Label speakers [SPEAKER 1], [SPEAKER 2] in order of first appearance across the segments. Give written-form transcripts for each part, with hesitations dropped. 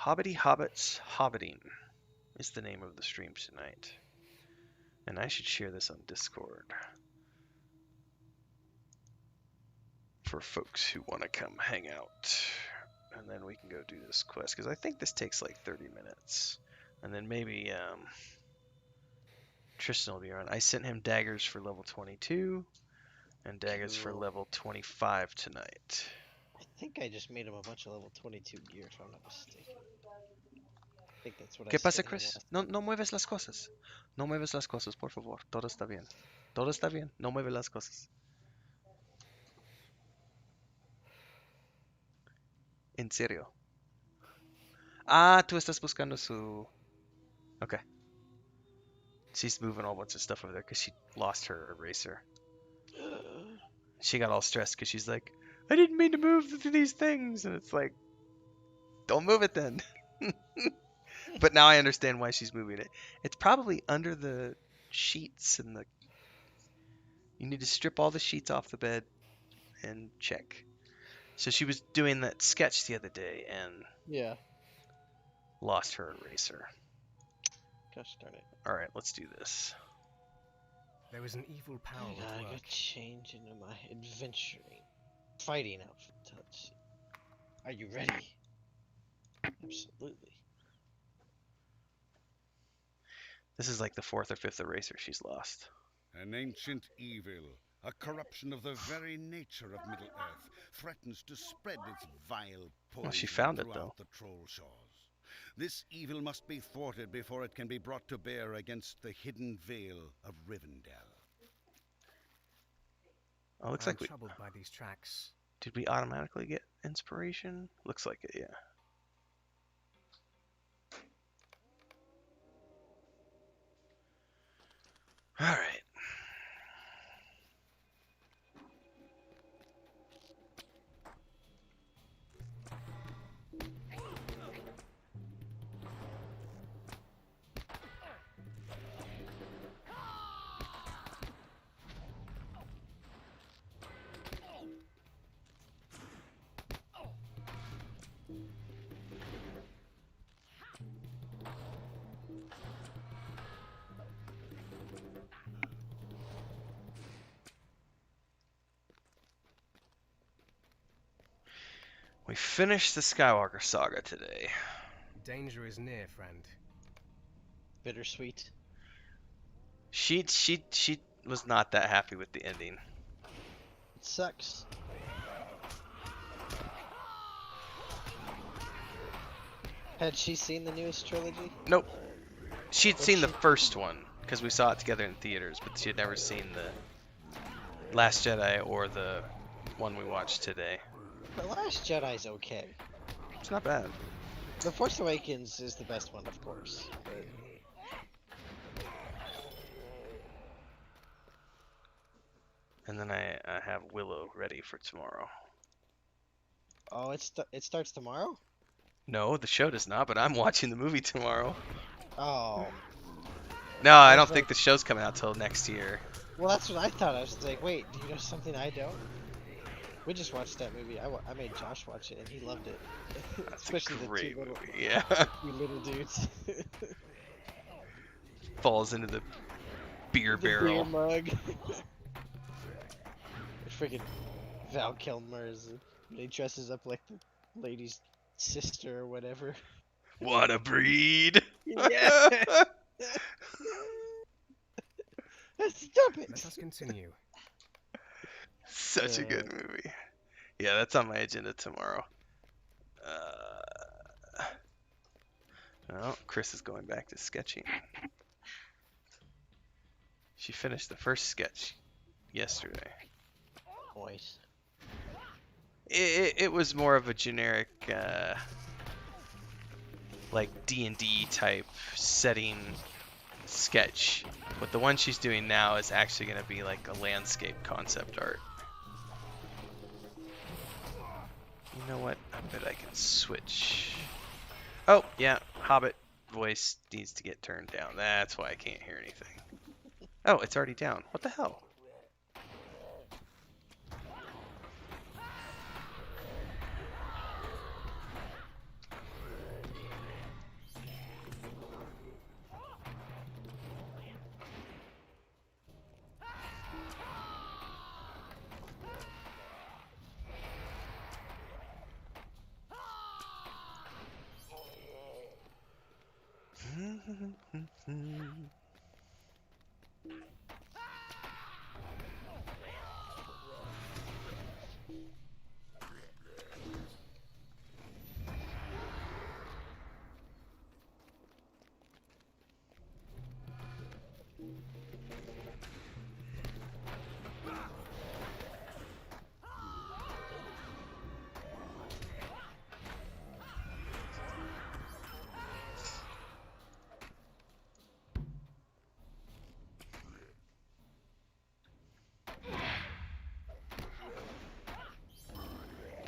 [SPEAKER 1] Hobbity Hobbits Hobbiting is the name of the stream tonight. And I should share this on Discord for folks who want to come hang out. And then we can go do this quest, because I think this takes like 30 minutes. And then maybe Tristan will be around. I sent him daggers for level 22 and daggers for level 25 tonight.
[SPEAKER 2] I think I just made him a bunch of level 22 gear, if I'm not mistaken. I think that's what
[SPEAKER 1] ¿Qué
[SPEAKER 2] I
[SPEAKER 1] pasa,
[SPEAKER 2] sent him
[SPEAKER 1] Chris?
[SPEAKER 2] last
[SPEAKER 1] No,
[SPEAKER 2] time.
[SPEAKER 1] no mueves las cosas. No mueves las cosas, por favor. Todo está bien. Todo está bien. No mueves las cosas. En serio. Ah, tú estás buscando su... Okay. She's moving a whole bunch of stuff over there because she lost her eraser. She got all stressed because she's like, I didn't mean to move these things. And it's like, don't move it then. But now I understand why she's moving it. It's probably under the sheets and the... You need to strip all the sheets off the bed and check. So she was doing that sketch the other day and
[SPEAKER 2] Yeah.
[SPEAKER 1] lost her eraser.
[SPEAKER 2] Gosh darn it.
[SPEAKER 1] All right, let's do this.
[SPEAKER 3] There was an evil power
[SPEAKER 2] I
[SPEAKER 3] at
[SPEAKER 2] gotta
[SPEAKER 3] work.
[SPEAKER 2] change into my adventuring, fighting outfit. Let's see. Are you ready? Absolutely.
[SPEAKER 1] This is like the 4th or 5th eraser she's lost.
[SPEAKER 4] An ancient evil, a corruption of the very nature of Middle-earth, threatens to spread its vile poison
[SPEAKER 1] she found it,
[SPEAKER 4] throughout
[SPEAKER 1] though.
[SPEAKER 4] the troll shores. This evil must be thwarted before it can be brought to bear against the hidden vale of Rivendell.
[SPEAKER 1] Oh, looks
[SPEAKER 3] I'm
[SPEAKER 1] like we...
[SPEAKER 3] troubled by these tracks.
[SPEAKER 1] Did we automatically get inspiration? Looks like it, yeah. All right. We finished the Skywalker saga today.
[SPEAKER 3] Danger is near, friend.
[SPEAKER 2] Bittersweet.
[SPEAKER 1] She was not that happy with the ending.
[SPEAKER 2] It sucks. Had she seen the newest trilogy?
[SPEAKER 1] Nope. She'd
[SPEAKER 2] What's
[SPEAKER 1] seen the
[SPEAKER 2] she-
[SPEAKER 1] first one because we saw it together in theaters, but she had never seen the Last Jedi or the one we watched today.
[SPEAKER 2] The Last Jedi's okay.
[SPEAKER 1] It's not bad.
[SPEAKER 2] The Force Awakens is the best one, of course. But
[SPEAKER 1] And then I have Willow ready for tomorrow.
[SPEAKER 2] oh, it starts tomorrow?
[SPEAKER 1] No, the show does not, but I'm watching the movie tomorrow.
[SPEAKER 2] Oh.
[SPEAKER 1] No, I
[SPEAKER 2] That's
[SPEAKER 1] don't
[SPEAKER 2] like-
[SPEAKER 1] think the show's coming out till next year.
[SPEAKER 2] Well, that's what I thought. I was like, wait, do you know something I don't? We just watched that movie. I made Josh watch it, and he loved it.
[SPEAKER 1] That's
[SPEAKER 2] Especially
[SPEAKER 1] a
[SPEAKER 2] the
[SPEAKER 1] great
[SPEAKER 2] two little,
[SPEAKER 1] movie. Yeah.
[SPEAKER 2] two little dudes.
[SPEAKER 1] Falls into the beer
[SPEAKER 2] The
[SPEAKER 1] barrel.
[SPEAKER 2] beer mug. Freaking Val Kilmer he dresses up like the lady's sister or whatever.
[SPEAKER 1] What a breed!
[SPEAKER 2] Yeah. Stop
[SPEAKER 3] Let
[SPEAKER 2] it.
[SPEAKER 3] us continue.
[SPEAKER 1] Such a good movie. Yeah, that's on my agenda tomorrow. Well, Chris is going back to sketching. She finished the first sketch yesterday.
[SPEAKER 2] Voice.
[SPEAKER 1] It was more of a generic, like D&D type setting sketch. But the one she's doing now is actually going to be like a landscape concept art. You know what? I bet I can switch. Oh, yeah. Hobbit voice needs to get turned down. That's why I can't hear anything. Oh, it's already down. What the hell?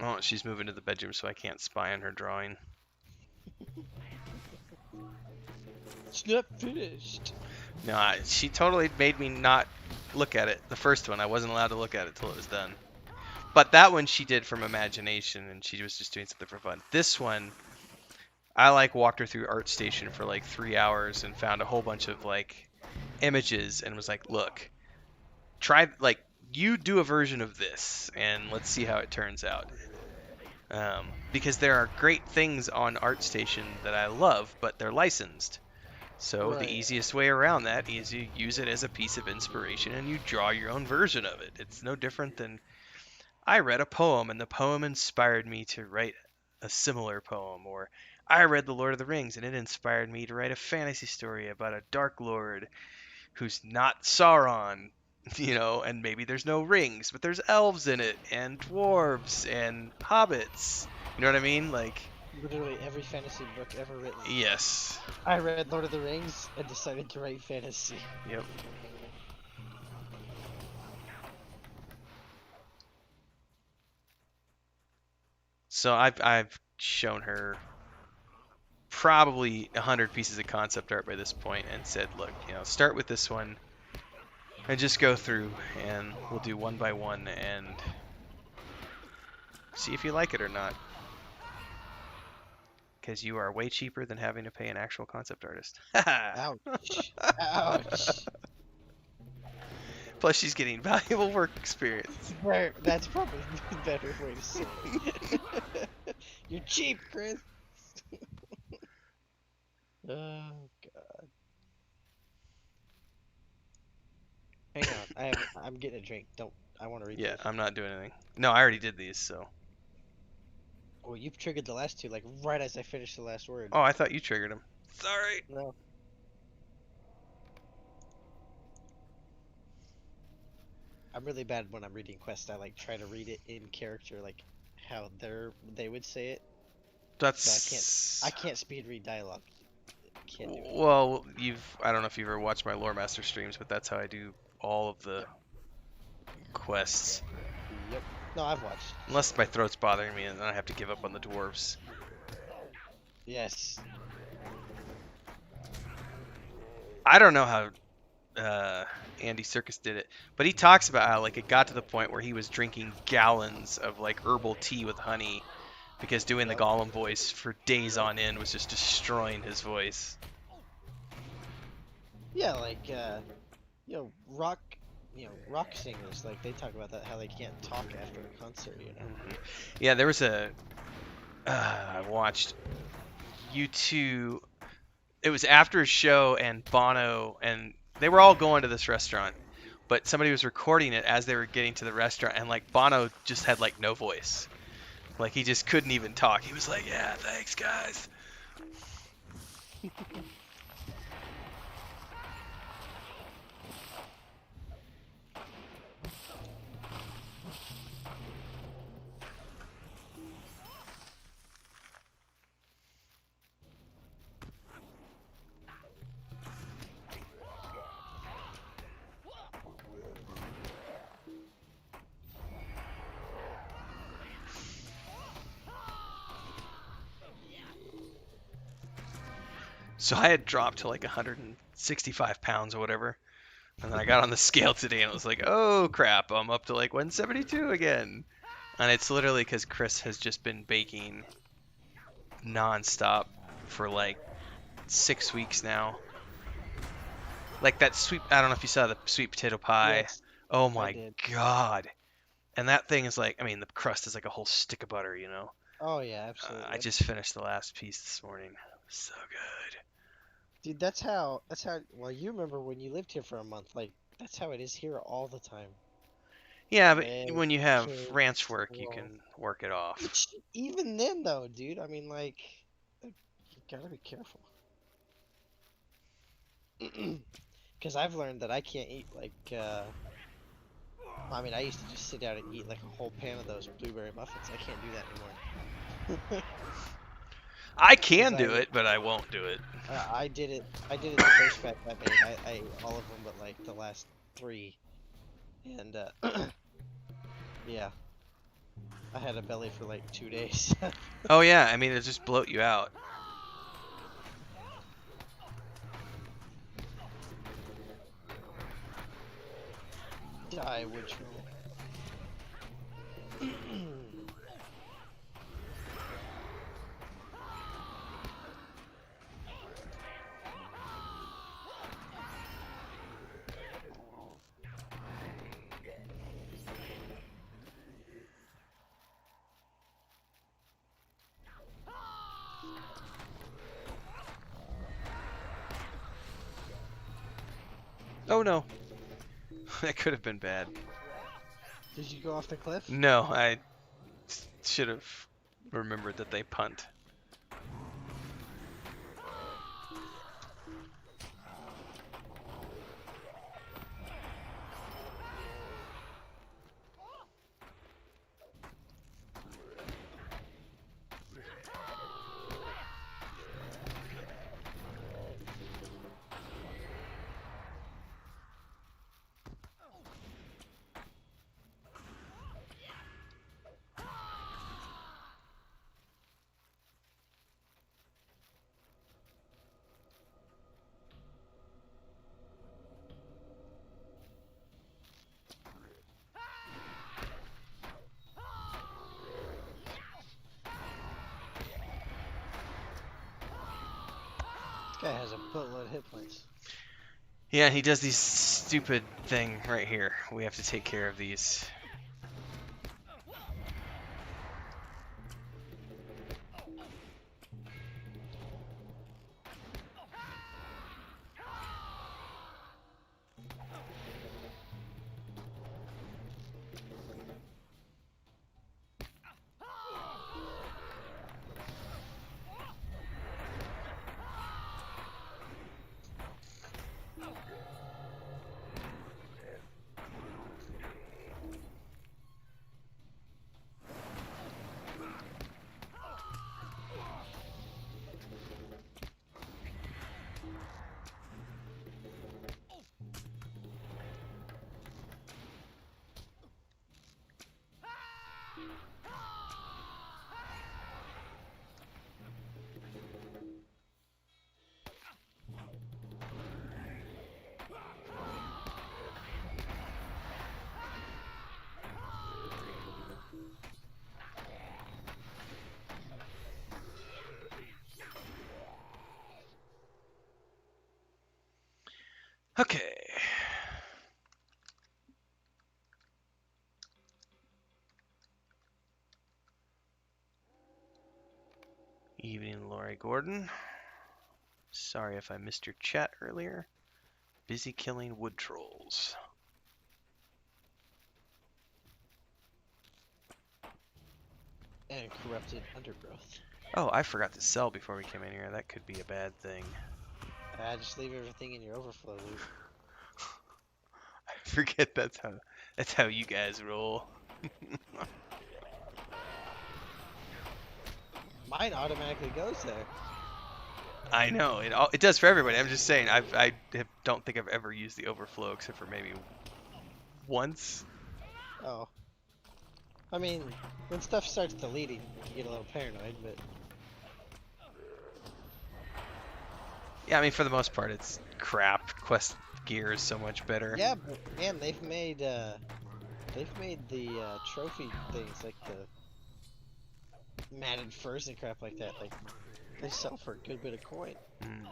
[SPEAKER 1] Oh, she's moving to the bedroom, so I can't spy on her drawing.
[SPEAKER 2] It's not finished.
[SPEAKER 1] No, she totally made me not look at it. The first one, I wasn't allowed to look at it till it was done. But that one she did from imagination, and she was just doing something for fun. This one, I like walked her through ArtStation for like 3 hours and found a whole bunch of like images and was like, look, try like you do a version of this and let's see how it turns out. Because there are great things on ArtStation that I love, but they're licensed. So
[SPEAKER 2] Right.
[SPEAKER 1] the easiest way around that is you use it as a piece of inspiration and you draw your own version of it. It's no different than I read a poem and the poem inspired me to write a similar poem, or I read The Lord of the Rings and it inspired me to write a fantasy story about a dark lord who's not Sauron, and maybe there's no rings, but there's elves in it and dwarves and hobbits. You know what I mean? Like,
[SPEAKER 2] Literally every fantasy book ever written.
[SPEAKER 1] yes.
[SPEAKER 2] I read Lord of the Rings and decided to write fantasy.
[SPEAKER 1] Yep. So I've shown her probably 100 pieces of concept art by this point and said, look, start with this one and just go through and we'll do one by one and see if you like it or not. Because you are way cheaper than having to pay an actual concept artist.
[SPEAKER 2] Ouch. Ouch.
[SPEAKER 1] Plus, she's getting valuable work experience.
[SPEAKER 2] That's probably the better way to say it. You're cheap, Chris. Oh god. Hang on, I'm getting a drink. I want to read
[SPEAKER 1] Yeah,
[SPEAKER 2] this.
[SPEAKER 1] I'm not doing anything. No, I already did these, so.
[SPEAKER 2] Oh, you've triggered the last two, like right as I finished the last word.
[SPEAKER 1] Oh, I thought you triggered them. Sorry.
[SPEAKER 2] No. I'm really bad when I'm reading quests. I like try to read it in character, like how they would say it.
[SPEAKER 1] That's.
[SPEAKER 2] I can't speed read dialogue. Can't do it.
[SPEAKER 1] Well, I don't know if you've ever watched my Lore Master streams, but that's how I do all of the quests.
[SPEAKER 2] Yep. No, I've watched.
[SPEAKER 1] Unless my throat's bothering me and then I have to give up on the dwarves.
[SPEAKER 2] Yes.
[SPEAKER 1] I don't know how Andy Serkis did it, but he talks about how like it got to the point where he was drinking gallons of like herbal tea with honey because doing the Gollum voice for days on end was just destroying his voice.
[SPEAKER 2] Yeah, like rock singers, like they talk about that, how they can't talk after a concert,
[SPEAKER 1] Yeah, there was I watched U2. It was after a show and Bono and they were all going to this restaurant, but somebody was recording it as they were getting to the restaurant and like Bono just had like no voice. Like he just couldn't even talk. He was like, "Yeah, thanks guys." So I had dropped to like 165 pounds or whatever. And then I got on the scale today and it was like, oh crap, I'm up to like 172 again. And it's literally because Chris has just been baking nonstop for like 6 weeks now. Like that I don't know if you saw the sweet potato pie.
[SPEAKER 2] Yes,
[SPEAKER 1] Oh
[SPEAKER 2] I
[SPEAKER 1] my
[SPEAKER 2] did.
[SPEAKER 1] god. And that thing is like, I mean, the crust is like a whole stick of butter, you know?
[SPEAKER 2] Oh yeah, absolutely.
[SPEAKER 1] I just finished the last piece this morning. So good.
[SPEAKER 2] Dude, that's how. Well, you remember when you lived here for a month? Like, that's how it is here all the time.
[SPEAKER 1] Yeah, but
[SPEAKER 2] Eggs,
[SPEAKER 1] when you have ranch
[SPEAKER 2] kids,
[SPEAKER 1] work, you
[SPEAKER 2] squirrels.
[SPEAKER 1] can work it off.
[SPEAKER 2] Which, even then, though, dude, I mean, like, you gotta be careful. Because I've learned that I can't eat like. I mean, I used to just sit down and eat like a whole pan of those blueberry muffins. I can't do that anymore.
[SPEAKER 1] I
[SPEAKER 2] Because
[SPEAKER 1] can do it, but I won't do it.
[SPEAKER 2] I did it. I did it the first batch I made. I ate all of them, but like the last 3, and yeah, I had a belly for like 2 days.
[SPEAKER 1] Oh yeah, I mean it'll just bloat you out.
[SPEAKER 2] Die, wood troll.
[SPEAKER 1] Oh no, that could have been bad.
[SPEAKER 2] Did you go off the cliff?
[SPEAKER 1] No, I should have remembered that they punt.
[SPEAKER 2] This guy has a boatload of hit points.
[SPEAKER 1] Yeah, he does these stupid thing right here. We have to take care of these. Okay. Evening, Laurie Gordon. Sorry if I missed your chat earlier. Busy killing wood trolls.
[SPEAKER 2] And corrupted undergrowth.
[SPEAKER 1] Oh, I forgot to sell before we came in here. That could be a bad thing.
[SPEAKER 2] Just leave everything in your overflow loop.
[SPEAKER 1] I forget that's how you guys roll.
[SPEAKER 2] Mine automatically goes there.
[SPEAKER 1] I know it does for everybody. I'm just saying don't think I've ever used the overflow except for maybe once.
[SPEAKER 2] Oh. I mean, when stuff starts deleting, you get a little paranoid, but...
[SPEAKER 1] Yeah, I mean for the most part it's crap. Quest gear is so much better.
[SPEAKER 2] Yeah, but man, they've made the trophy things, like the matted furs and crap like that, like, they sell for a good bit of coin.
[SPEAKER 1] Mm.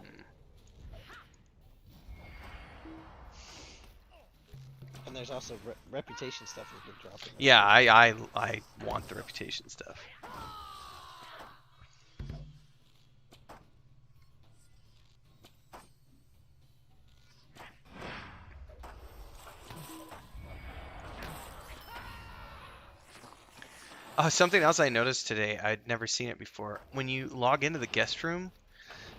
[SPEAKER 2] And there's also reputation stuff has been dropping.
[SPEAKER 1] Yeah, I want the reputation stuff. Something else I noticed today, I'd never seen it before. When you log into the guest room,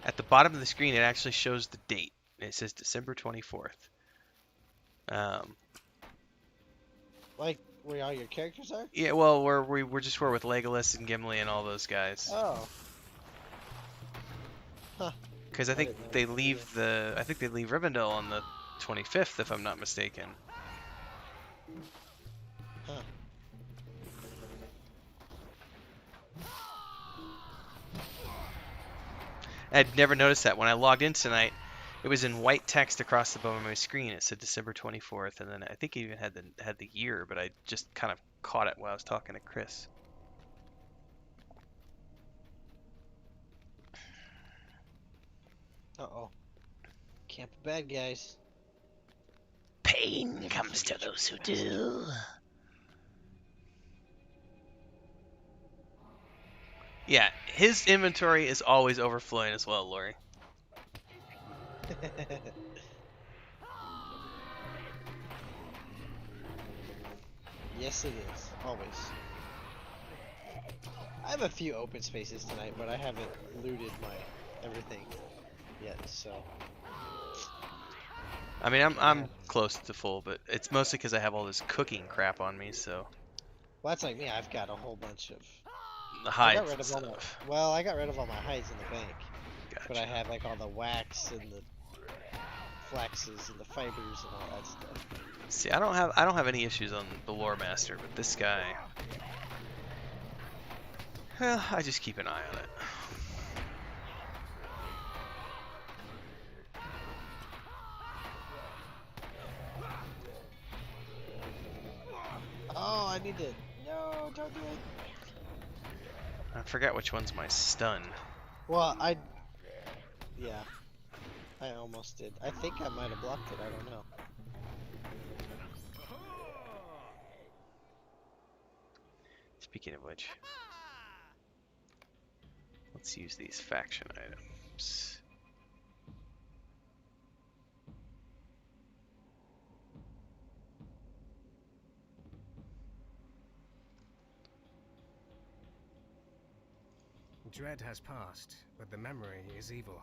[SPEAKER 1] at the bottom of the screen, it actually shows the date. It says December 24th. Um,
[SPEAKER 2] Like where all your characters are?
[SPEAKER 1] yeah, well, we're just where with Legolas and Gimli and all those guys.
[SPEAKER 2] Oh. Huh.
[SPEAKER 1] Because I
[SPEAKER 2] I
[SPEAKER 1] think
[SPEAKER 2] didn't
[SPEAKER 1] they
[SPEAKER 2] notice that either.
[SPEAKER 1] leave I think they leave Rivendell on the 25th, if I'm not mistaken.
[SPEAKER 2] Huh.
[SPEAKER 1] I'd never noticed that when I logged in tonight. It was in white text across the bottom of my screen. It said December 24th, and then I think it even had the year, but I just kind of caught it while I was talking to Chris.
[SPEAKER 2] Uh-oh. Camp of bad guys.
[SPEAKER 1] Pain
[SPEAKER 2] Never
[SPEAKER 1] comes to
[SPEAKER 2] forget your
[SPEAKER 1] those who
[SPEAKER 2] master.
[SPEAKER 1] do. Yeah, his inventory is always overflowing as well, Lori.
[SPEAKER 2] Yes, it is. Always. I have a few open spaces tonight, but I haven't looted my everything yet, so.
[SPEAKER 1] I mean, I'm
[SPEAKER 2] Yeah.
[SPEAKER 1] close to full, but it's mostly because I have all this cooking crap on me, so
[SPEAKER 2] Well, that's like me. I've got a whole bunch of.
[SPEAKER 1] the
[SPEAKER 2] I got
[SPEAKER 1] hides
[SPEAKER 2] rid
[SPEAKER 1] and
[SPEAKER 2] of all my.
[SPEAKER 1] stuff.
[SPEAKER 2] Well, I got rid of all my hides in the bank, but I
[SPEAKER 1] Gotcha.
[SPEAKER 2] have like all the wax and the flaxes and the fibers and all that stuff.
[SPEAKER 1] See, I don't have any issues on the lore master, but this guy, well, I just keep an eye on it.
[SPEAKER 2] Oh, I need to. No, don't do it.
[SPEAKER 1] I forgot which one's my stun.
[SPEAKER 2] Well, yeah, I almost did. I think I might have blocked it. I don't know.
[SPEAKER 1] Speaking of which, let's use these faction items.
[SPEAKER 3] Dread has passed, but the memory is evil.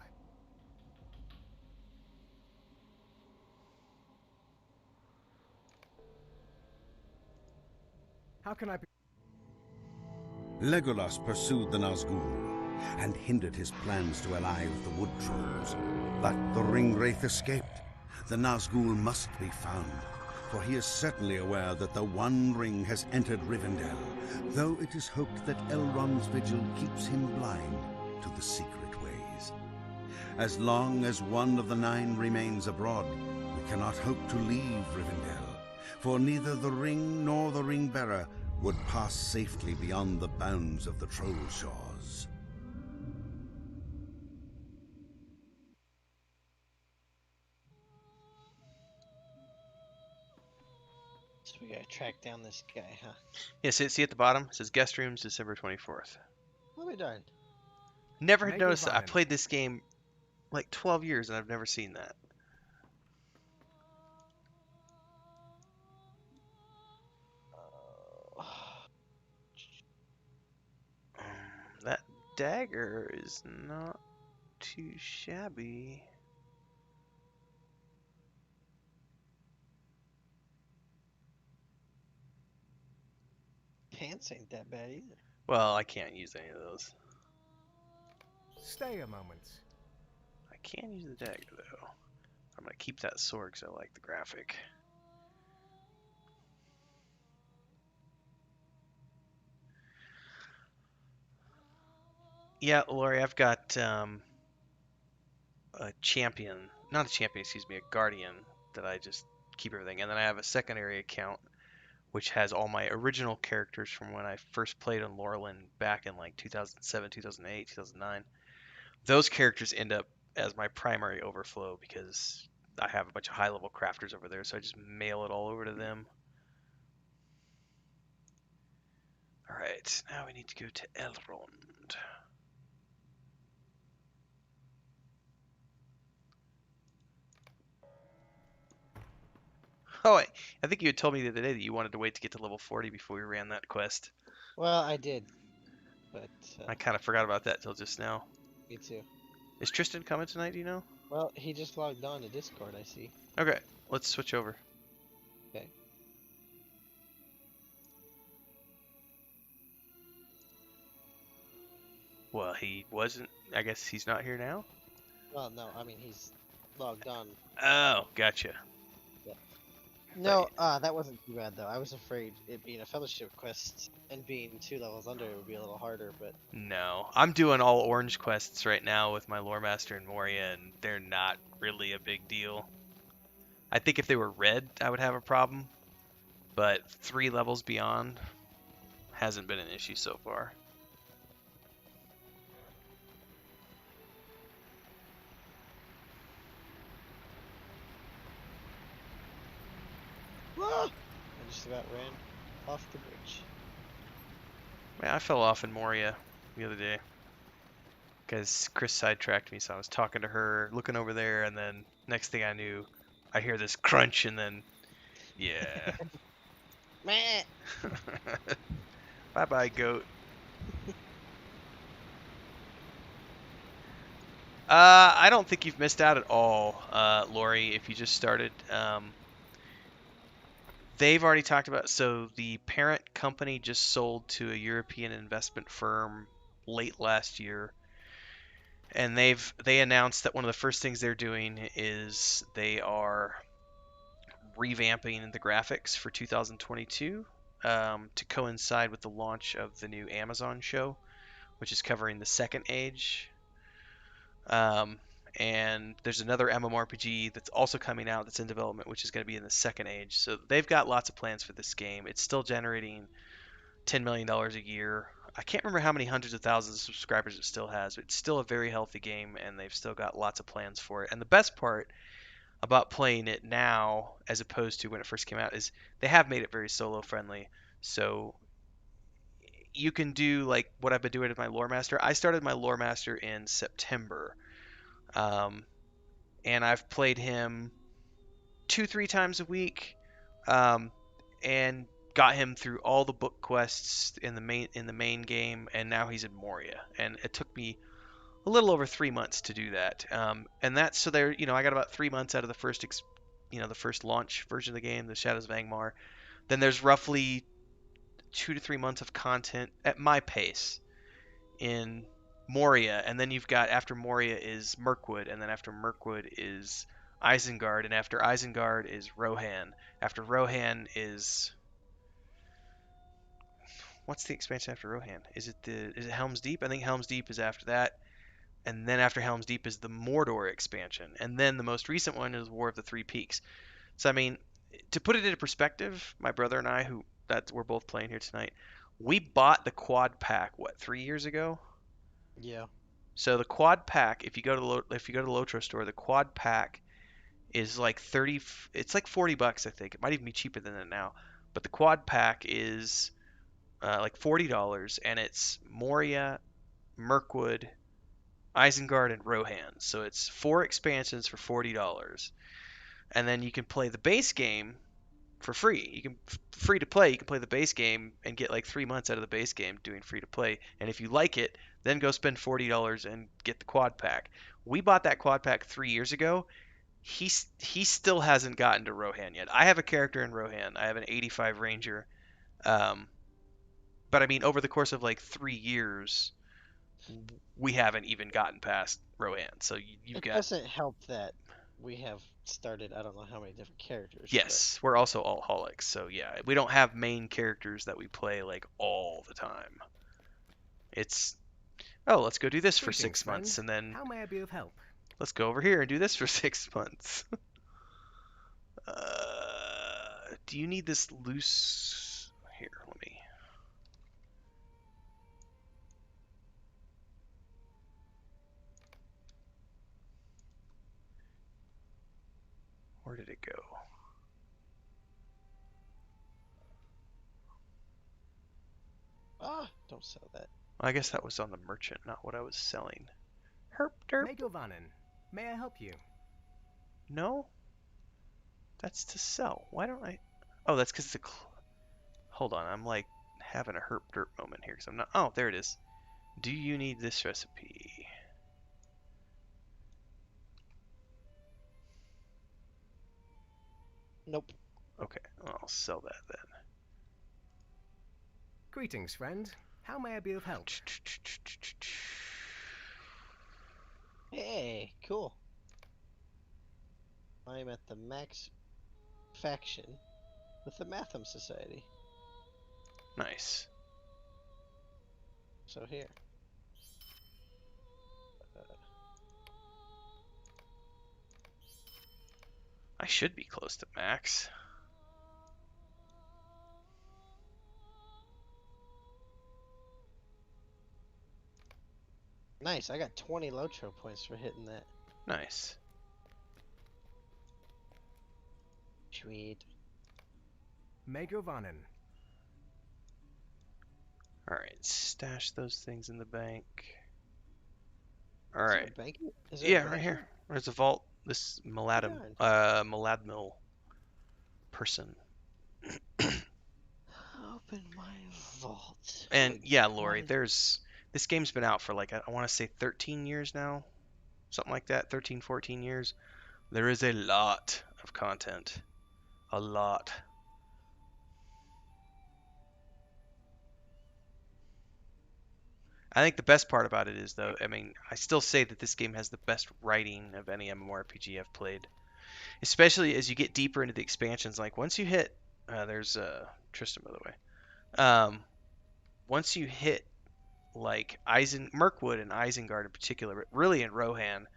[SPEAKER 3] How can I be?
[SPEAKER 4] Legolas pursued the Nazgul and hindered his plans to ally with the wood trolls. But the Ringwraith escaped. The Nazgul must be found, for he is certainly aware that the One Ring has entered Rivendell, though it is hoped that Elrond's vigil keeps him blind to the secret ways. As long as one of the Nine remains abroad, we cannot hope to leave Rivendell, for neither the Ring nor the Ring-bearer would pass safely beyond the bounds of the Trollshaws.
[SPEAKER 2] So we gotta track down this guy, huh?
[SPEAKER 1] Yeah, see at the bottom? It says guest rooms December 24th.
[SPEAKER 2] What have we done?
[SPEAKER 1] Never had
[SPEAKER 3] Maybe
[SPEAKER 1] noticed that. I
[SPEAKER 3] Vine.
[SPEAKER 1] played this game like 12 years and I've never seen that. That dagger is not too shabby.
[SPEAKER 2] Pants ain't that bad either.
[SPEAKER 1] Well, I can't use any of those.
[SPEAKER 3] Stay a moment.
[SPEAKER 1] I can use the dagger though. I'm gonna keep that sword because I like the graphic. Yeah, Lori, I've got a champion, not a champion, excuse me, a guardian that I just keep everything. And then I have a secondary account which has all my original characters from when I first played on Lorelyn back in like 2007, 2008, 2009. Those characters end up as my primary overflow because I have a bunch of high level crafters over there, so I just mail it all over to them. Alright, now we need to go to Elrond. Oh, I think you had told me the other day that you wanted to wait to get to level 40 before we ran that quest.
[SPEAKER 2] Well, I did, but
[SPEAKER 1] I kind of forgot about that till just now.
[SPEAKER 2] me too.
[SPEAKER 1] Is Tristan coming tonight, do you know?
[SPEAKER 2] Well, he just logged on to Discord, I see.
[SPEAKER 1] Okay, let's switch over.
[SPEAKER 2] Okay.
[SPEAKER 1] Well, he wasn't. I guess he's not here now?
[SPEAKER 2] Well, no, I mean he's logged on.
[SPEAKER 1] Oh, gotcha.
[SPEAKER 2] Yeah. No, that wasn't too bad though. I was afraid it being a fellowship quest and being 2 levels under it would be a little harder, but
[SPEAKER 1] No, I'm doing all orange quests right now with my lore master and Moria, and they're not really a big deal. I think if they were red, I would have a problem, but 3 levels beyond hasn't been an issue so far.
[SPEAKER 2] I just about ran off the bridge.
[SPEAKER 1] Man, I fell off in Moria the other day because Chris sidetracked me, so I was talking to her, looking over there, and then next thing I knew, I hear this crunch, and then, yeah.
[SPEAKER 2] Meh.
[SPEAKER 1] Bye-bye, goat. I don't think you've missed out at all, Lori, if you just started. They've already talked about, so the parent company just sold to a European investment firm late last year, and they announced that one of the first things they're doing is they are revamping the graphics for 2022 to coincide with the launch of the new Amazon show, which is covering the Second Age. And there's another MMORPG that's also coming out that's in development, which is going to be in the Second Age. So they've got lots of plans for this game. It's still generating $10 million a year. I can't remember how many hundreds of thousands of subscribers it still has, but it's still a very healthy game, and they've still got lots of plans for it. And the best part about playing it now, as opposed to when it first came out, is they have made it very solo friendly. So you can do like what I've been doing with my lore master. I started my lore master in September, um, and I've played him 2-3 times a week, um, and got him through all the book quests in the main game, and now he's in Moria. And it took me a little over 3 months to do that. And that's so there. I got about 3 months out of the first, the first launch version of the game, the Shadows of Angmar. Then there's roughly 2 to 3 months of content at my pace in Moria, and then you've got after Moria is Mirkwood, and then after Mirkwood is Isengard, and after Isengard is Rohan. After Rohan is what's the expansion after Rohan? Is it Helm's Deep? I think Helm's Deep is after that, and then after Helm's Deep is the Mordor expansion, and then the most recent one is War of the Three Peaks. So I mean, to put it into perspective, my brother and I, who that we're both playing here tonight, we bought the quad pack 3 years ago.
[SPEAKER 2] Yeah.
[SPEAKER 1] So the quad pack, if you go to the Lotro store, the quad pack is like 30. It's like $40, I think. It might even be cheaper than that now. But the quad pack is like $40, and it's Moria, Mirkwood, Isengard, and Rohan. So it's 4 expansions for $40, and then you can play the base game for free. You can free to play. You can play the base game and get like 3 months out of the base game doing free to play. And if you like it, then go spend $40 and get the quad pack. We bought that quad pack 3 years ago. He still hasn't gotten to Rohan yet. I have a character in Rohan. I have an 85 Ranger. Um, but I mean, over the course of like 3 years, we haven't even gotten past Rohan. So you've
[SPEAKER 2] It
[SPEAKER 1] got.
[SPEAKER 2] doesn't help that we have started I don't know how many different characters.
[SPEAKER 1] Yes, we're also all holics, so yeah, we don't have main characters that we play like all the time. It's let's go do this for
[SPEAKER 3] Greetings,
[SPEAKER 1] 6 months,
[SPEAKER 3] friend.
[SPEAKER 1] and then
[SPEAKER 3] How may I be of help?
[SPEAKER 1] let's go over here and do this for 6 months. Do you need this loose? Here, let me. Where did it go?
[SPEAKER 2] Don't sell that.
[SPEAKER 1] I guess that was on the merchant, not what I was selling. Herp derp.
[SPEAKER 3] Megovanen, may I help you?
[SPEAKER 1] No. That's to sell. Why don't I? Oh, that's because it's a. Hold on, I'm like having a herp derp moment here because I'm not. Oh, there it is. Do you need this recipe?
[SPEAKER 2] Nope.
[SPEAKER 1] Okay, well, I'll sell that then.
[SPEAKER 3] Greetings, friend. How may I be of help?
[SPEAKER 2] Hey, cool. I'm at the max faction with the Matham Society.
[SPEAKER 1] Nice.
[SPEAKER 2] So here.
[SPEAKER 1] I should be close to max.
[SPEAKER 2] Nice. I got 20 lotro points for hitting that.
[SPEAKER 1] Nice.
[SPEAKER 2] Sweet.
[SPEAKER 3] Megovanen.
[SPEAKER 1] Alright, stash those things in the bank.
[SPEAKER 2] Is there
[SPEAKER 1] Alright.
[SPEAKER 2] a bank? Is there a
[SPEAKER 1] Yeah,
[SPEAKER 2] bank
[SPEAKER 1] right here.
[SPEAKER 2] here?
[SPEAKER 1] There's a vault. This Maladmil person.
[SPEAKER 2] Open my vault.
[SPEAKER 1] And
[SPEAKER 2] Good
[SPEAKER 1] yeah, Lori,
[SPEAKER 2] God.
[SPEAKER 1] this game's been out for like I want to say 13 years now. Something like that, 13, 14 years. There is a lot of content. A lot. I think the best part about it is, though, I mean, I still say that this game has the best writing of any MMORPG I've played. Especially as you get deeper into the expansions. Like, once you hit... there's Tristan, by the way. Once you hit, like, Mirkwood and Isengard in particular, but really in Rohan,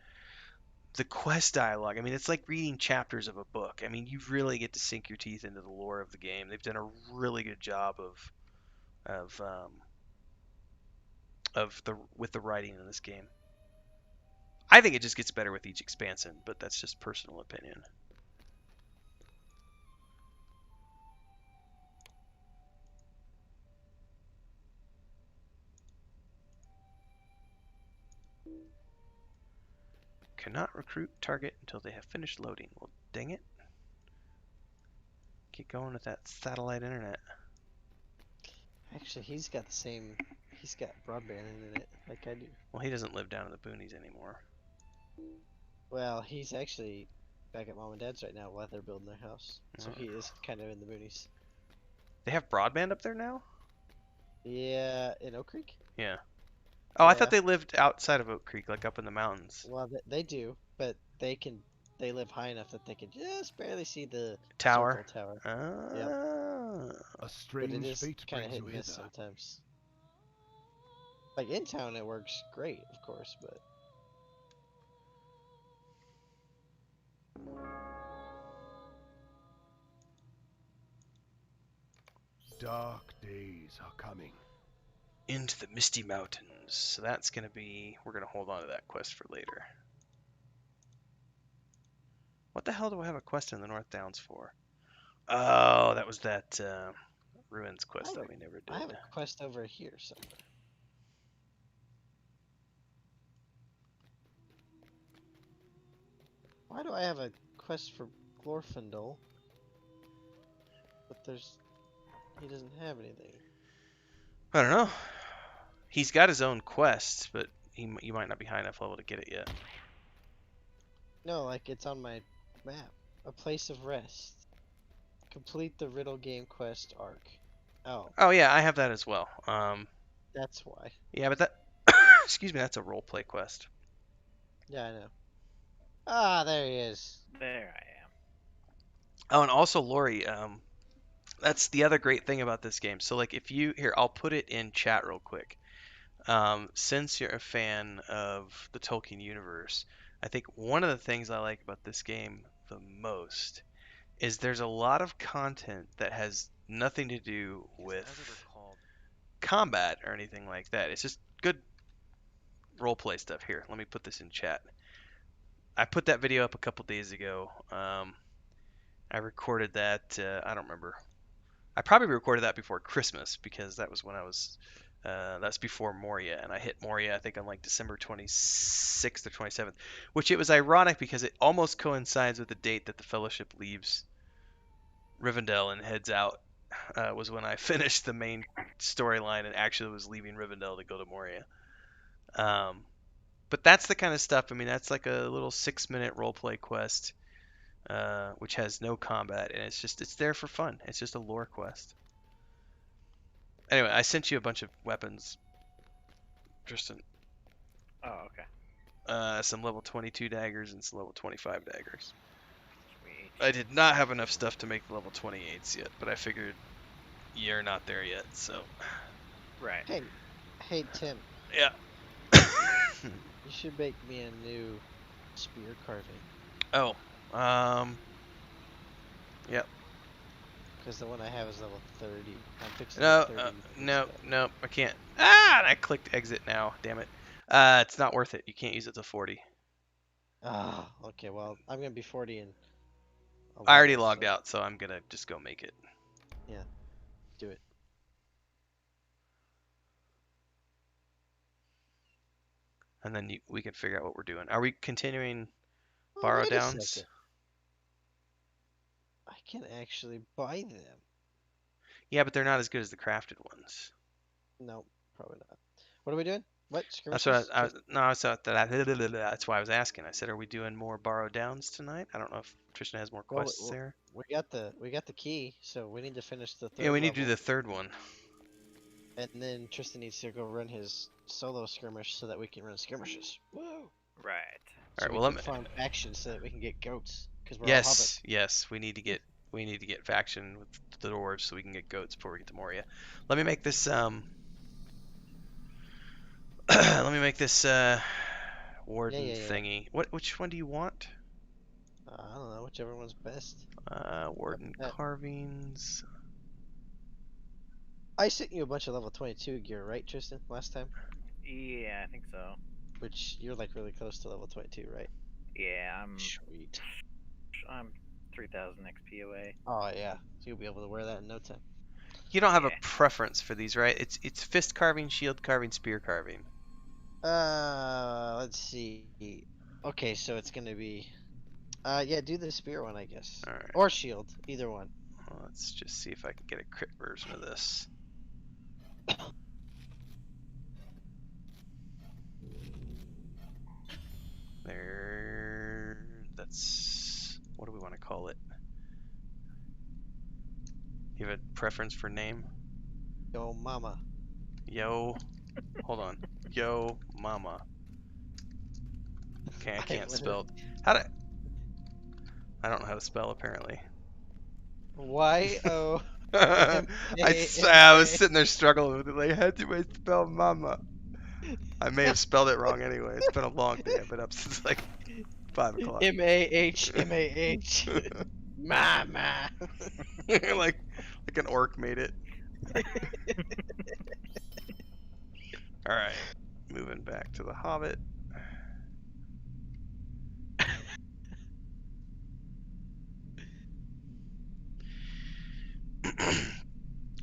[SPEAKER 1] the quest dialogue, I mean, it's like reading chapters of a book. I mean, you really get to sink your teeth into the lore of the game. They've done a really good job of with the writing in this game. I think it just gets better with each expansion, but that's just personal opinion. Cannot recruit target until they have finished loading. Well, dang it. Get going with that satellite internet.
[SPEAKER 2] Actually, he's got the same. He's got broadband internet like I do.
[SPEAKER 1] Well, he doesn't live down in the boonies anymore.
[SPEAKER 2] Well, he's actually back at mom and dad's right now while they're building their house. So he is kind of in the boonies.
[SPEAKER 1] They have broadband up there now?
[SPEAKER 2] Yeah, in Oak Creek?
[SPEAKER 1] Yeah. Oh, I
[SPEAKER 2] Yeah.
[SPEAKER 1] thought they lived outside of Oak Creek, like up in the mountains.
[SPEAKER 2] Well, they do, but they can. They live high enough that they can just barely see the
[SPEAKER 1] Tower.
[SPEAKER 2] circle tower.
[SPEAKER 1] Ah.
[SPEAKER 5] A
[SPEAKER 2] But it
[SPEAKER 5] strange
[SPEAKER 2] is
[SPEAKER 5] fate
[SPEAKER 2] kind of
[SPEAKER 5] brings
[SPEAKER 2] hit
[SPEAKER 5] you
[SPEAKER 2] and miss
[SPEAKER 5] hither.
[SPEAKER 2] sometimes. Like in town, it works great, of course, but
[SPEAKER 5] Dark days are coming.
[SPEAKER 1] Into the Misty Mountains. So that's going to be... We're going to hold on to that quest for later. What the hell do I have a quest in the North Downs for? Oh, that was that Ruins quest that we never
[SPEAKER 2] I have
[SPEAKER 1] did.
[SPEAKER 2] a quest over here somewhere. Why do I have a quest for Glorfindel? But he doesn't have anything.
[SPEAKER 1] I don't know. He's got his own quest, but you might not be high enough level to get it yet.
[SPEAKER 2] No, like it's on my map. A place of rest. Complete the riddle game quest arc. Oh,
[SPEAKER 1] Oh yeah, I have that as well.
[SPEAKER 2] that's why.
[SPEAKER 1] Yeah, but that excuse me, that's a roleplay quest.
[SPEAKER 2] Yeah, I know. Ah, there he is.
[SPEAKER 6] There I am.
[SPEAKER 1] Oh, and also Lori, that's the other great thing about this game. So like if you here, I'll put it in chat real quick. Since you're a fan of the Tolkien universe, I think one of the things I like about this game the most is there's a lot of content that has nothing to do with combat or anything like that. It's just good roleplay stuff. Here, let me put this in chat. I put that video up a couple days ago. I recorded that. I don't remember. I probably recorded that before Christmas because that was when I was. That's before Moria, and I hit Moria I think on like December 26th or 27th, which it was ironic because it almost coincides with the date that the Fellowship leaves Rivendell and heads out was when I finished the main storyline and actually was leaving Rivendell to go to Moria. But that's the kind of stuff. I mean, that's like a little 6-minute roleplay quest, which has no combat, and it's there for fun. It's just a lore quest. Anyway, I sent you a bunch of weapons, Tristan.
[SPEAKER 6] Oh, okay.
[SPEAKER 1] Some level 22 daggers and some level 25 daggers.
[SPEAKER 6] Sweet.
[SPEAKER 1] I did not have enough stuff to make the level 28s yet, but I figured you're not there yet, so.
[SPEAKER 6] Right.
[SPEAKER 2] Hey Tim,
[SPEAKER 1] Yeah.
[SPEAKER 2] you should make me a new spear carving.
[SPEAKER 1] Oh. Yep.
[SPEAKER 2] Because the one I have is level 30. I'm fixing
[SPEAKER 1] No,
[SPEAKER 2] 30
[SPEAKER 1] no, I can't. Ah, and I clicked exit now. Damn it. It's not worth it. You can't use it to 40.
[SPEAKER 2] Ah, okay. Well, I'm gonna be 40 in.
[SPEAKER 1] I already logged out, so I'm gonna just go make it.
[SPEAKER 2] Yeah, do it.
[SPEAKER 1] And then we can figure out what we're doing. Are we continuing
[SPEAKER 2] Oh,
[SPEAKER 1] borrow
[SPEAKER 2] wait a
[SPEAKER 1] downs?
[SPEAKER 2] second. I can actually buy them.
[SPEAKER 1] Yeah, but they're not as good as the crafted ones.
[SPEAKER 2] No, probably not. What are we doing? What
[SPEAKER 1] That's
[SPEAKER 2] skirmishes?
[SPEAKER 1] what I thought that's why I was asking. I said, are we doing more borrow downs tonight? I don't know if Tristan has more
[SPEAKER 2] Well,
[SPEAKER 1] quests there.
[SPEAKER 2] we got the key, so we need to finish the third
[SPEAKER 1] Yeah, we need to do
[SPEAKER 2] level.
[SPEAKER 1] the third one.
[SPEAKER 2] And then Tristan needs to go run his solo skirmish so that we can run skirmishes. Woo!
[SPEAKER 6] Right.
[SPEAKER 2] So
[SPEAKER 1] All right,
[SPEAKER 2] we
[SPEAKER 1] well,
[SPEAKER 2] can farm action so that we can get goats. Because we're all
[SPEAKER 1] yes, we need to get faction with the dwarves so we can get goats before we get to Moria. Let me make this warden
[SPEAKER 2] Yeah.
[SPEAKER 1] thingy. Which one do you want?
[SPEAKER 2] I don't know, whichever one's best.
[SPEAKER 1] Warden carvings.
[SPEAKER 2] I sent you a bunch of level 22 gear, right, Tristan? Last time,
[SPEAKER 6] Yeah, I think so.
[SPEAKER 2] which you're like really close to level 22, right?
[SPEAKER 6] Yeah,
[SPEAKER 2] Sweet.
[SPEAKER 6] I'm 3,000 XP away.
[SPEAKER 2] Oh yeah, so you'll be able to wear that in no time.
[SPEAKER 1] You don't have a
[SPEAKER 6] Yeah.
[SPEAKER 1] preference for these, right? It's fist carving, shield carving, spear carving.
[SPEAKER 2] Let's see. Okay, so it's gonna be, yeah, do the spear one, I guess,
[SPEAKER 1] All right.
[SPEAKER 2] or shield, either one.
[SPEAKER 1] Well, let's just see if I can get a crit version of this. There. That's. What do we want to call it? You have a preference for name?
[SPEAKER 2] Yo, mama.
[SPEAKER 1] Yo. Hold on. Yo, mama. Okay, I can't spell. How to. I don't know how to spell apparently.
[SPEAKER 2] Y-O.
[SPEAKER 1] I was sitting there struggling with it. Like, how do I spell mama? I may have spelled it wrong anyway. It's been a long day. I've been up since like 5 o'clock.
[SPEAKER 2] M-A-H. Mama.
[SPEAKER 1] like an orc made it. All right, moving back to the Hobbit.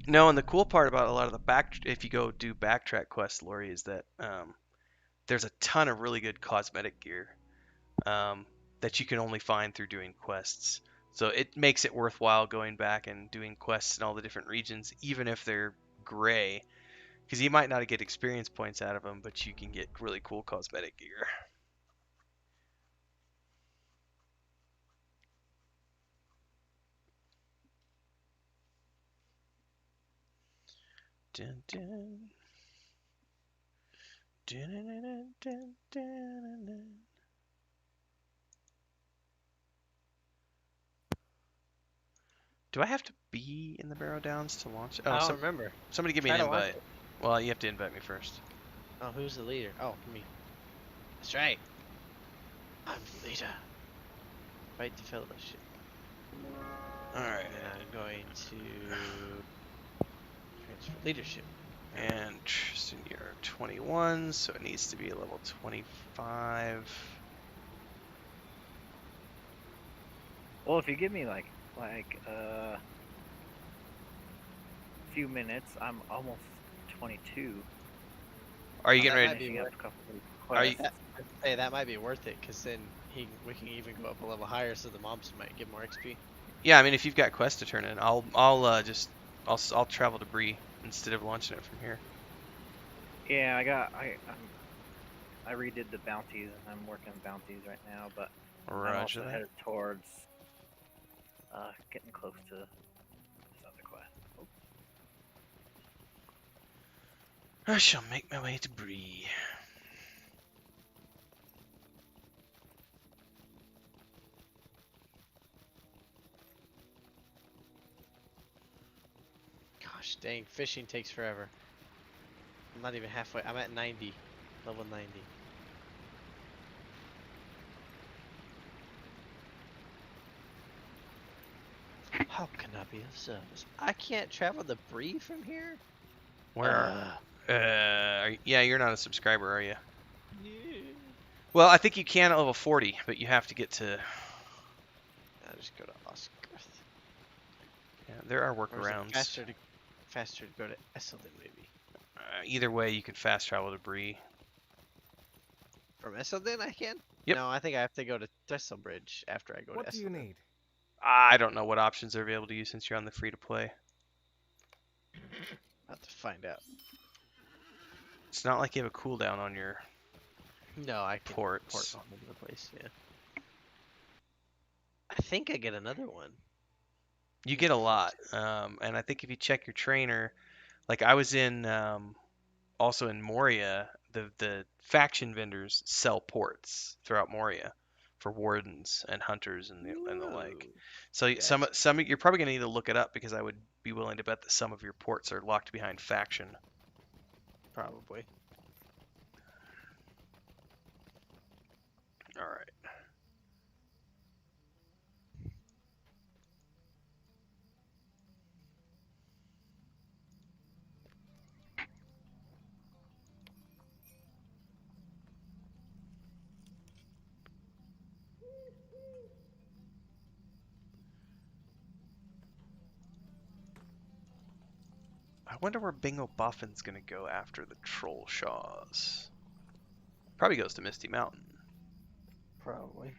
[SPEAKER 1] No, and the cool part about a lot of the if you go do backtrack quests, Lori, is that there's a ton of really good cosmetic gear that you can only find through doing quests. So it makes it worthwhile going back and doing quests in all the different regions, even if they're gray, because you might not get experience points out of them, but you can get really cool cosmetic gear. Dun, dun. Dun, dun, dun, dun, dun. Do I have to be in the Barrow Downs to launch? Oh,
[SPEAKER 2] I don't remember.
[SPEAKER 1] somebody give me an invite. Well, you have to invite me first.
[SPEAKER 2] Oh, who's the leader? Oh, me. That's right. I'm the leader. Fight the fellowship.
[SPEAKER 1] Alright.
[SPEAKER 2] And I'm going to transfer leadership.
[SPEAKER 1] And Tristan, you're 21, so it needs to be a level 25.
[SPEAKER 6] Well, if you give me like a few minutes, I'm almost 22.
[SPEAKER 1] Are you getting
[SPEAKER 2] that
[SPEAKER 1] ready?
[SPEAKER 2] might be
[SPEAKER 6] Finishing up
[SPEAKER 2] worth-
[SPEAKER 6] a couple of
[SPEAKER 1] Are you-
[SPEAKER 6] quests.
[SPEAKER 2] Hey, that might be worth it, because then we can even go up a level higher, so the mobs might get more XP.
[SPEAKER 1] Yeah, I mean, if you've got quests to turn in, I'll I'll travel to Bree instead of launching it from here.
[SPEAKER 6] Yeah, I redid the bounties, and I'm working bounties right now, but I'm
[SPEAKER 1] Roger
[SPEAKER 6] also
[SPEAKER 1] that.
[SPEAKER 6] headed towards getting close to this other quest. Oh,
[SPEAKER 1] I shall make my way to Bree.
[SPEAKER 2] Gosh dang, fishing takes forever. I'm not even halfway. I'm at 90. Level 90. How can I be of service? I can't travel the Bree from here?
[SPEAKER 1] Where? Yeah, you're not a subscriber, are you?
[SPEAKER 2] Yeah.
[SPEAKER 1] Well, I think you can at level 40, but you have to get to.
[SPEAKER 2] I'll just go to Oscarth.
[SPEAKER 1] Yeah, there are
[SPEAKER 2] Or is it
[SPEAKER 1] workarounds.
[SPEAKER 2] faster to go to Esselden, maybe?
[SPEAKER 1] Either way, you can fast travel to Bree.
[SPEAKER 2] From Esselden, I can?
[SPEAKER 1] Yep.
[SPEAKER 2] No, I think I have to go to Thresselbridge after I go
[SPEAKER 3] What
[SPEAKER 2] to
[SPEAKER 3] do you
[SPEAKER 2] Esselden.
[SPEAKER 3] need?
[SPEAKER 1] I don't know what options are available to you since you're on the free to play.
[SPEAKER 2] I'll have to find out.
[SPEAKER 1] It's not like you have a cooldown on your
[SPEAKER 2] No, I can
[SPEAKER 1] ports.
[SPEAKER 2] port all over the place, yeah. I think I get another one.
[SPEAKER 1] You get a lot, and I think if you check your trainer, like I was in, also in Moria, the faction vendors sell ports throughout Moria for wardens and hunters and the like.
[SPEAKER 2] Ooh,
[SPEAKER 1] So
[SPEAKER 2] gotcha.
[SPEAKER 1] some you're probably gonna need to look it up because I would be willing to bet that some of your ports are locked behind faction.
[SPEAKER 2] Probably.
[SPEAKER 1] All right. I wonder where Bingo Buffin's gonna go after the Troll Shaws. Probably goes to Misty Mountain.
[SPEAKER 2] Probably.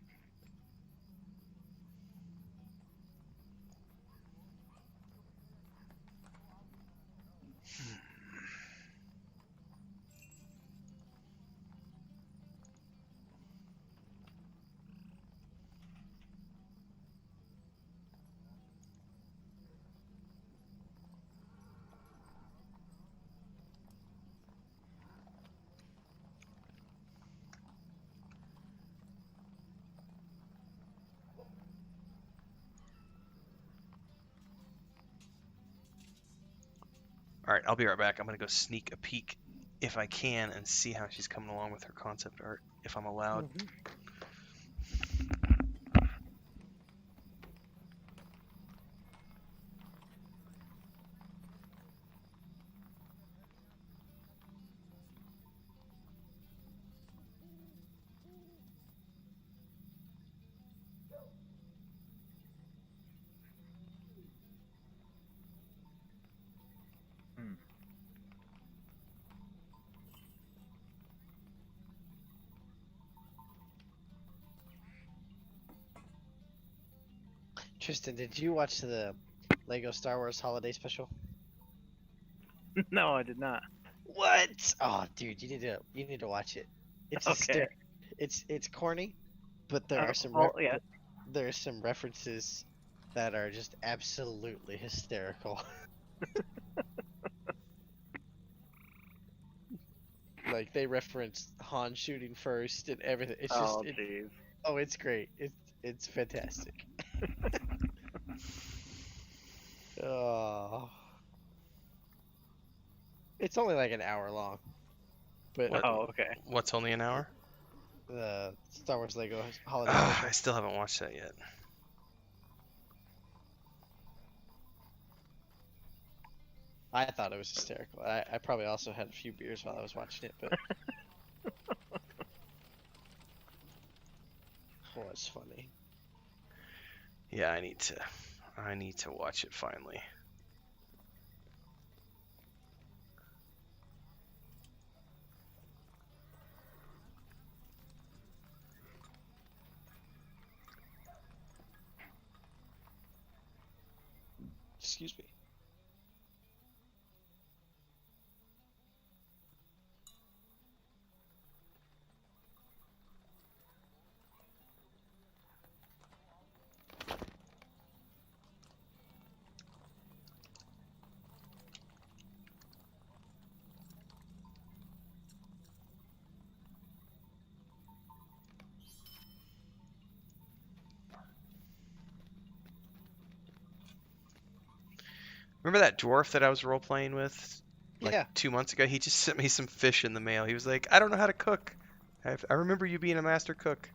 [SPEAKER 1] All right, I'll be right back. I'm gonna go sneak a peek if I can and see how she's coming along with her concept art, if I'm allowed.
[SPEAKER 6] hmm.
[SPEAKER 2] Tristan, did you watch the Lego Star Wars Holiday Special?
[SPEAKER 6] No, I did not.
[SPEAKER 2] What? Oh, dude, you need to watch it. It's
[SPEAKER 6] Okay.
[SPEAKER 2] it's corny, but there are some
[SPEAKER 6] Yeah.
[SPEAKER 2] there's some references that are just absolutely hysterical. Like they reference Han shooting first and everything. It's just
[SPEAKER 6] Oh, jeez.
[SPEAKER 2] oh, it's great. It's fantastic. Oh, it's only like an hour long, but
[SPEAKER 1] What?
[SPEAKER 6] Oh, okay.
[SPEAKER 1] What's only an hour?
[SPEAKER 2] the Star Wars Lego Holiday
[SPEAKER 1] Ah,
[SPEAKER 2] Special.
[SPEAKER 1] I still haven't watched that yet.
[SPEAKER 2] I thought it was hysterical. I probably also had a few beers while I was watching it, but it was funny.
[SPEAKER 1] Yeah, I need to watch it finally.
[SPEAKER 2] Excuse me.
[SPEAKER 1] Remember that dwarf that I was role playing with like
[SPEAKER 2] Yeah.
[SPEAKER 1] 2 months ago? He just sent me some fish in the mail. He was like, I don't know how to cook. I remember you being a master cook.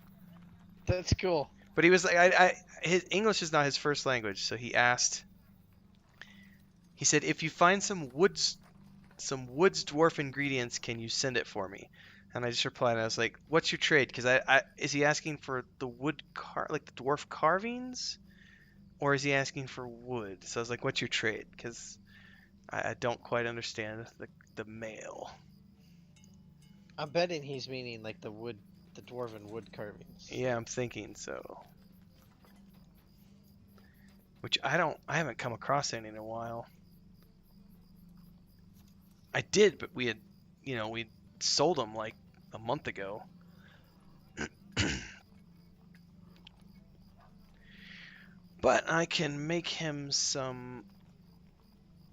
[SPEAKER 2] That's cool.
[SPEAKER 1] But he was like, his English is not his first language, so he asked. He said, if you find some woods dwarf ingredients, can you send it for me? And I just replied, and I was like, what's your trade? Because is he asking for the like the dwarf carvings, or is he asking for wood? So I was like, what's your trade? Because I don't quite understand the mail.
[SPEAKER 2] I'm betting he's meaning like the dwarven wood carvings.
[SPEAKER 1] Yeah, I'm thinking so. Which I haven't come across any in a while. I did, but we sold them like a month ago. But I can make him some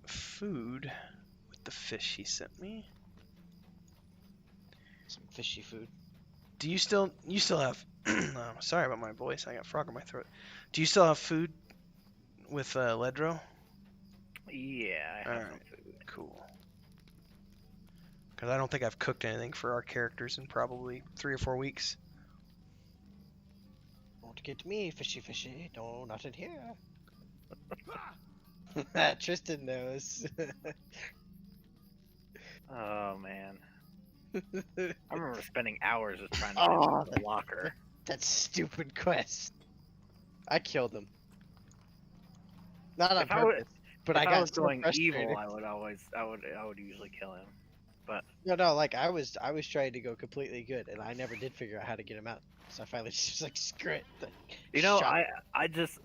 [SPEAKER 1] food with the fish he sent me.
[SPEAKER 2] Some fishy food.
[SPEAKER 1] Do you still have sorry about my voice, I got frog in my throat. Do you still have food with Ledro?
[SPEAKER 6] Yeah, I have some food.
[SPEAKER 1] Cool. Because I don't think I've cooked anything for our characters in probably 3 or 4 weeks.
[SPEAKER 2] Don't get me, fishy fishy. No, not in here. Tristan knows.
[SPEAKER 6] Oh man, I remember spending hours just trying to
[SPEAKER 2] Oh,
[SPEAKER 6] get the locker.
[SPEAKER 2] That stupid quest. I killed him. Not on
[SPEAKER 6] If I would-
[SPEAKER 2] purpose, but
[SPEAKER 6] if
[SPEAKER 2] I
[SPEAKER 6] I
[SPEAKER 2] got
[SPEAKER 6] was
[SPEAKER 2] so
[SPEAKER 6] going
[SPEAKER 2] frustrated.
[SPEAKER 6] evil, I would usually kill him. But
[SPEAKER 2] No, like I was trying to go completely good, and I never did figure out how to get him out. So I finally just was like, screw it. Shot him.
[SPEAKER 6] I just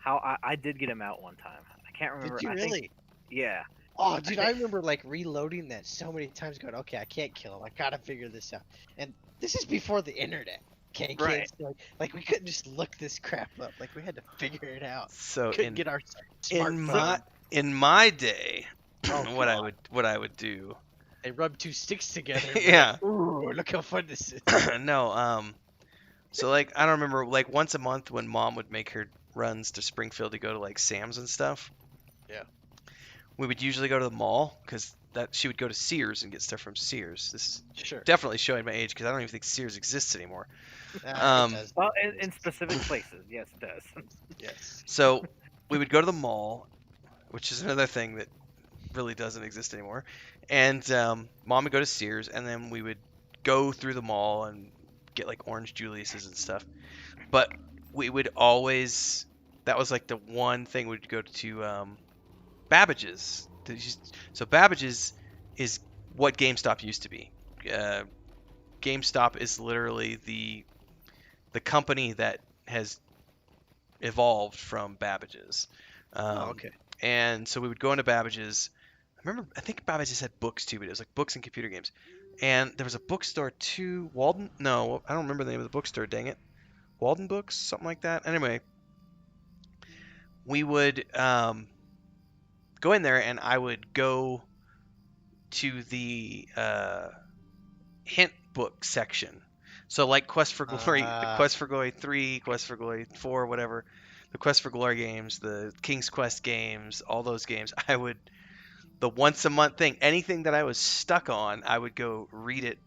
[SPEAKER 6] I did get him out one time. I can't remember.
[SPEAKER 2] Did you
[SPEAKER 6] I
[SPEAKER 2] really?
[SPEAKER 6] think, yeah.
[SPEAKER 2] Oh, dude, I remember like reloading that so many times, going, okay, I can't kill him. I gotta figure this out. And this is before the internet. Okay, kids?
[SPEAKER 6] Right.
[SPEAKER 2] Like we couldn't just look this crap up. Like we had to figure it out.
[SPEAKER 1] So
[SPEAKER 2] Couldn't get our
[SPEAKER 1] in
[SPEAKER 2] smartphone.
[SPEAKER 1] in my day,
[SPEAKER 2] Oh,
[SPEAKER 1] what
[SPEAKER 2] God.
[SPEAKER 1] I would do.
[SPEAKER 2] They rub two sticks together. and we're
[SPEAKER 1] Yeah.
[SPEAKER 2] like, ooh, look how fun this is.
[SPEAKER 1] No, so like I don't remember, like once a month when mom would make her runs to Springfield to go to like Sam's and stuff.
[SPEAKER 2] Yeah.
[SPEAKER 1] We would usually go to the mall because that she would go to Sears and get stuff from Sears. This is
[SPEAKER 2] Sure.
[SPEAKER 1] definitely showing my age because I don't even think Sears exists anymore.
[SPEAKER 2] Ah, it does.
[SPEAKER 6] Well, in specific places, yes, it does.
[SPEAKER 2] Yes.
[SPEAKER 1] So we would go to the mall, which is another thing that really doesn't exist anymore. And mom would go to Sears, and then we would go through the mall and get like orange Julius's and stuff. But we would always, that was like the one thing we'd go to Babbage's. So Babbage's is what GameStop used to be. GameStop is literally the company that has evolved from Babbage's.
[SPEAKER 2] Okay.
[SPEAKER 1] And so we would go into Babbage's. I think Babbage's had books too, but it was like books and computer games. And there was a bookstore too. Walden? No, I don't remember the name of the bookstore. Dang it. Walden Books, something like that. Anyway, we would go in there, and I would go to the hint book section. So like Quest for Glory, the Quest for Glory 3, Quest for Glory 4, whatever, the Quest for Glory games, the King's Quest games, all those games, I would, the once a month thing, anything that I was stuck on, I would go read it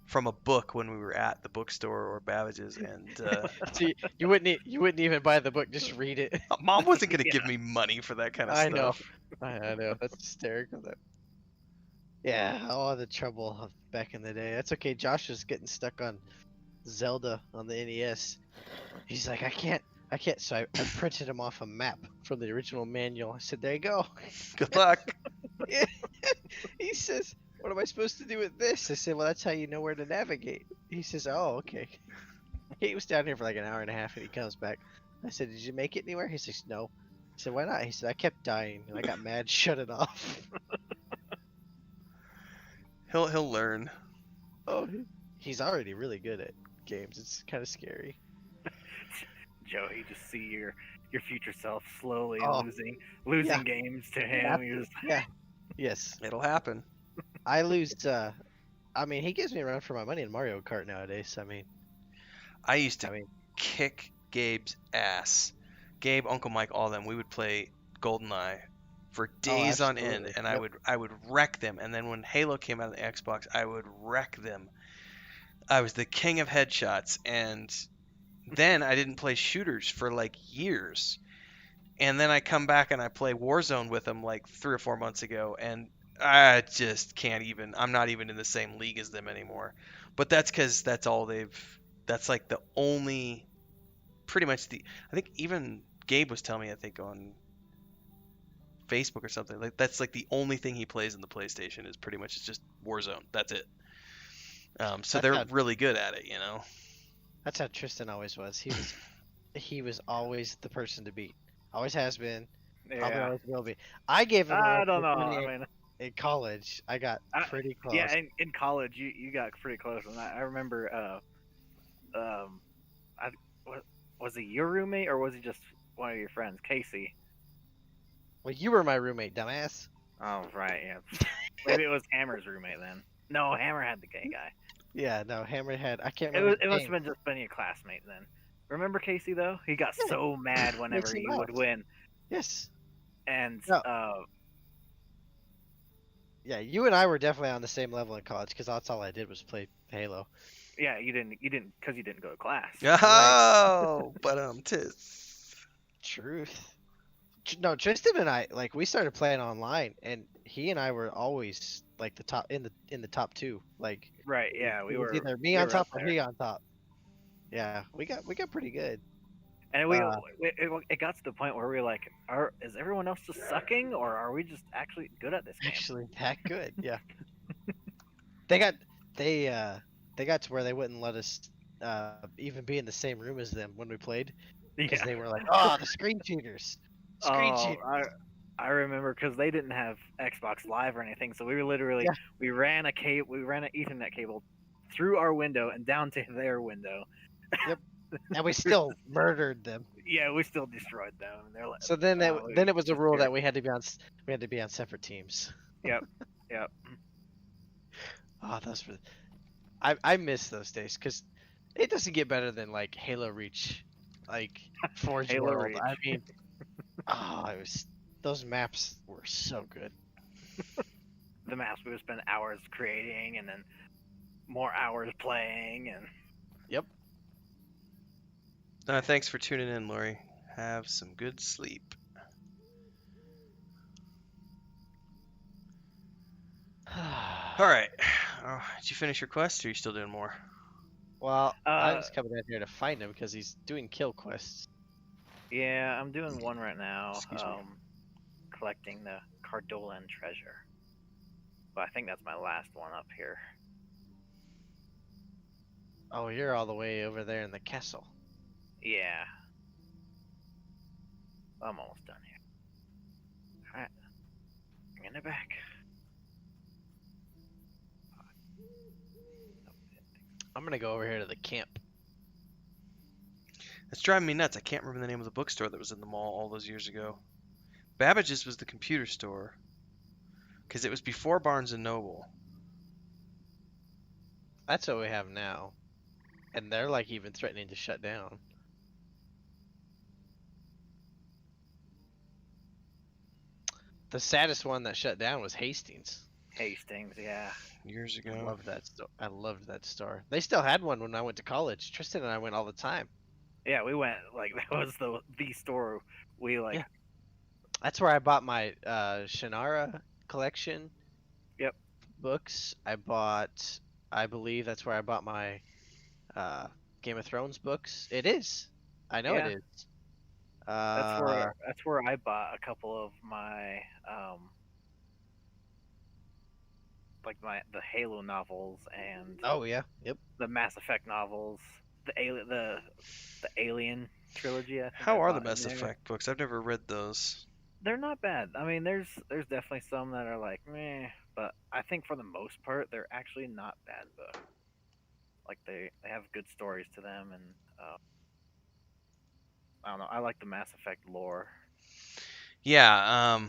[SPEAKER 1] from a book when we were at the bookstore or Babbage's, and
[SPEAKER 2] So you wouldn't even buy the book, just read it.
[SPEAKER 1] mom wasn't gonna give me money for that kind of
[SPEAKER 2] I know.
[SPEAKER 1] stuff.
[SPEAKER 2] I know. That's hysterical. Though. Yeah, all the trouble of back in the day. That's okay. Josh was getting stuck on Zelda on the NES. He's like, I can't. So I printed him off a map from the original manual. I said, there you go.
[SPEAKER 1] Good luck.
[SPEAKER 2] He says, what am I supposed to do with this? I said, well, that's how you know where to navigate. He says, oh, okay. He was down here for like an hour and a half, and he comes back. I said, did you make it anywhere? He says, no. said, why not? He said, I kept dying and I got mad, shut it off.
[SPEAKER 1] He'll learn.
[SPEAKER 2] Oh, he's already really good at games. It's kind of scary.
[SPEAKER 6] Joe, you just see your future self slowly
[SPEAKER 2] Oh,
[SPEAKER 6] losing
[SPEAKER 2] yeah.
[SPEAKER 6] games to him. You're just
[SPEAKER 2] Yeah. Yes.
[SPEAKER 1] It'll happen.
[SPEAKER 2] I lose. I mean, he gives me a run for my money in Mario Kart nowadays.
[SPEAKER 1] I used to
[SPEAKER 2] I mean,
[SPEAKER 1] kick Gabe's ass. Gabe, Uncle Mike, all of them. We would play GoldenEye for days on end,
[SPEAKER 2] absolutely.
[SPEAKER 1] and
[SPEAKER 2] Yep.
[SPEAKER 1] I would wreck them. And then when Halo came out on the Xbox, I would wreck them. I was the king of headshots, and then I didn't play shooters for like years. And then I come back and I play Warzone with them like 3 or 4 months ago, and I just can't even. I'm not even in the same league as them anymore. But that's because that's all they've. That's like the only, pretty much the. I think even Gabe was telling me, I think on Facebook or something, like that's like the only thing he plays in the PlayStation is pretty much it's just Warzone. That's it. So
[SPEAKER 2] That's
[SPEAKER 1] they're
[SPEAKER 2] how,
[SPEAKER 1] really good at it, you know.
[SPEAKER 2] that's how Tristan always was. He was always the person to beat. Always has been. Probably
[SPEAKER 6] yeah.
[SPEAKER 2] always will be. I gave him a
[SPEAKER 6] I
[SPEAKER 2] run
[SPEAKER 6] don't
[SPEAKER 2] for
[SPEAKER 6] know.
[SPEAKER 2] money
[SPEAKER 6] I mean,
[SPEAKER 2] in college. I got pretty close.
[SPEAKER 6] yeah, in college you got pretty close, and I remember I was he your roommate or was he just one of your friends, Casey?
[SPEAKER 2] Well, you were my roommate, dumbass.
[SPEAKER 6] Oh right, yeah. Maybe it was Hammer's roommate then. No, Hammer had the gay guy.
[SPEAKER 2] Yeah, no, Hammerhead. I can't
[SPEAKER 6] It
[SPEAKER 2] remember.
[SPEAKER 6] must have been just been your classmate then. Remember Casey though? He got
[SPEAKER 2] Yeah.
[SPEAKER 6] so mad whenever
[SPEAKER 2] Casey
[SPEAKER 6] you would
[SPEAKER 2] Mouse.
[SPEAKER 6] win,
[SPEAKER 2] Yes.
[SPEAKER 6] and
[SPEAKER 2] No. Yeah, you and I were definitely on the same level in college because that's all I did was play Halo.
[SPEAKER 6] yeah, you didn't because you didn't go to class.
[SPEAKER 1] Oh, but
[SPEAKER 2] Truth. No, Tristan and I we started playing online, and he and I were always like the top in the top two. Like
[SPEAKER 6] Right, yeah,
[SPEAKER 2] it
[SPEAKER 6] we
[SPEAKER 2] was
[SPEAKER 6] were
[SPEAKER 2] either me
[SPEAKER 6] we
[SPEAKER 2] on
[SPEAKER 6] were
[SPEAKER 2] top
[SPEAKER 6] up
[SPEAKER 2] or
[SPEAKER 6] there.
[SPEAKER 2] he on top. Yeah, we got pretty good.
[SPEAKER 6] And
[SPEAKER 2] Uh,
[SPEAKER 6] it got to the point where we were like, is everyone else just sucking, or are we just actually good at this game?
[SPEAKER 2] Actually, that good. Yeah. They got they got to where they wouldn't let us even be in the same room as them when we played because
[SPEAKER 6] Yeah.
[SPEAKER 2] they were like, "Oh, the screen cheaters, screen
[SPEAKER 6] Oh,
[SPEAKER 2] cheaters."
[SPEAKER 6] I remember because they didn't have Xbox Live or anything, so we were literally
[SPEAKER 2] Yeah.
[SPEAKER 6] we ran an Ethernet cable through our window and down to their window.
[SPEAKER 2] And we still murdered them.
[SPEAKER 6] Yeah, we still destroyed them. And they're like,
[SPEAKER 2] So then
[SPEAKER 6] oh,
[SPEAKER 2] then it was a
[SPEAKER 6] just
[SPEAKER 2] rule that
[SPEAKER 6] scared.
[SPEAKER 2] we had to be on separate teams.
[SPEAKER 6] Yep.
[SPEAKER 2] Oh, those were I miss those days because it doesn't get better than like Halo Reach, like Forge
[SPEAKER 6] Halo
[SPEAKER 2] World.
[SPEAKER 6] Reach.
[SPEAKER 2] I mean, those maps were so good.
[SPEAKER 6] The maps we would spend hours creating, and then more hours playing, and
[SPEAKER 1] thanks for tuning in, Lori. Have some good sleep. All right. Did you finish your quest, or are you still doing more?
[SPEAKER 2] Well, I was coming down here to find him because he's doing kill quests.
[SPEAKER 6] yeah, I'm doing one right now.
[SPEAKER 1] Excuse me.
[SPEAKER 6] Collecting the Cardolan treasure. But I think that's my last one up here.
[SPEAKER 2] Oh, you're all the way over there in the castle.
[SPEAKER 6] Yeah. I'm almost done here. Alright. Bringing it back.
[SPEAKER 2] I'm gonna go over here to the camp.
[SPEAKER 1] It's driving me nuts. I can't remember the name of the bookstore that was in the mall all those years ago. Babbage's was the computer store. Because it was before Barnes & Noble.
[SPEAKER 2] That's what we have now. And they're like even threatening to shut down. The saddest one that shut down was Hastings.
[SPEAKER 6] Hastings, yeah.
[SPEAKER 1] Years ago.
[SPEAKER 2] I loved that store. I loved that store. They still had one when I went to college. Tristan and I went all the time.
[SPEAKER 6] Yeah, we went, like, that was the store we, like...
[SPEAKER 2] Yeah. That's where I bought my Shannara collection.
[SPEAKER 6] Yep.
[SPEAKER 2] Books. I believe that's where I bought my Game of Thrones books. It is. I know
[SPEAKER 6] Yeah.
[SPEAKER 2] it is.
[SPEAKER 6] That's where I bought a couple of my the Halo novels and
[SPEAKER 2] Oh yeah. Yep.
[SPEAKER 6] the Mass Effect novels, the Alien trilogy. I think
[SPEAKER 1] How
[SPEAKER 6] I
[SPEAKER 1] are the
[SPEAKER 6] bought in
[SPEAKER 1] Mass
[SPEAKER 6] there.
[SPEAKER 1] Effect books? I've never read those.
[SPEAKER 6] They're not bad. I mean, there's definitely some that are like meh, but I think for the most part they're actually not bad books. Like they have good stories to them, and I don't know. I like the Mass Effect lore.
[SPEAKER 1] Yeah,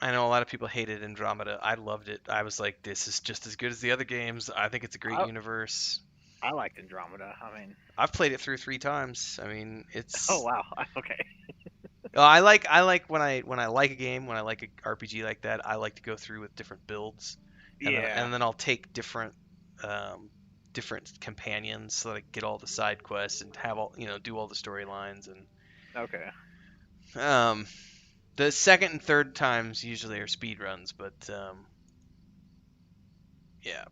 [SPEAKER 1] I know a lot of people hated Andromeda. I loved it. I was like, this is just as good as the other games. I think it's a great
[SPEAKER 6] I,
[SPEAKER 1] universe.
[SPEAKER 6] I liked Andromeda. I mean,
[SPEAKER 1] I've played it through 3 times. I mean,
[SPEAKER 6] oh
[SPEAKER 1] it's.
[SPEAKER 6] wow, okay.
[SPEAKER 1] I like when I like a game, when I like a RPG like that, I like to go through with different builds, and then
[SPEAKER 6] Yeah.
[SPEAKER 1] and then I'll take um, different companions so that I get all the side quests and have all do all the storylines and
[SPEAKER 6] Okay.
[SPEAKER 1] um, the second and third times usually are speed runs, but yeah.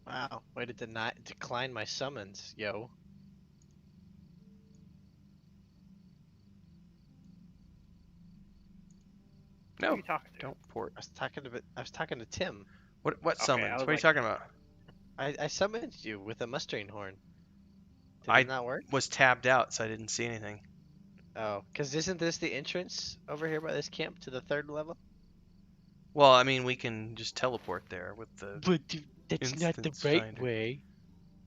[SPEAKER 2] Wow, way to decline my summons, yo.
[SPEAKER 6] Who are
[SPEAKER 1] No,
[SPEAKER 6] you talking to?
[SPEAKER 1] don't port.
[SPEAKER 2] I was talking to Tim.
[SPEAKER 1] What
[SPEAKER 6] Okay, I
[SPEAKER 1] summons?
[SPEAKER 6] was
[SPEAKER 1] What are you
[SPEAKER 6] like,
[SPEAKER 1] talking about?
[SPEAKER 2] I summoned you with a mustering horn. Did
[SPEAKER 1] I
[SPEAKER 2] it not work?
[SPEAKER 1] was tabbed out, so I didn't see anything.
[SPEAKER 2] Oh, because isn't this the entrance over here by this camp to the third level?
[SPEAKER 1] Well, I mean, we can just teleport there with the
[SPEAKER 2] But that's not the
[SPEAKER 1] instance
[SPEAKER 2] right
[SPEAKER 1] finder.
[SPEAKER 2] way.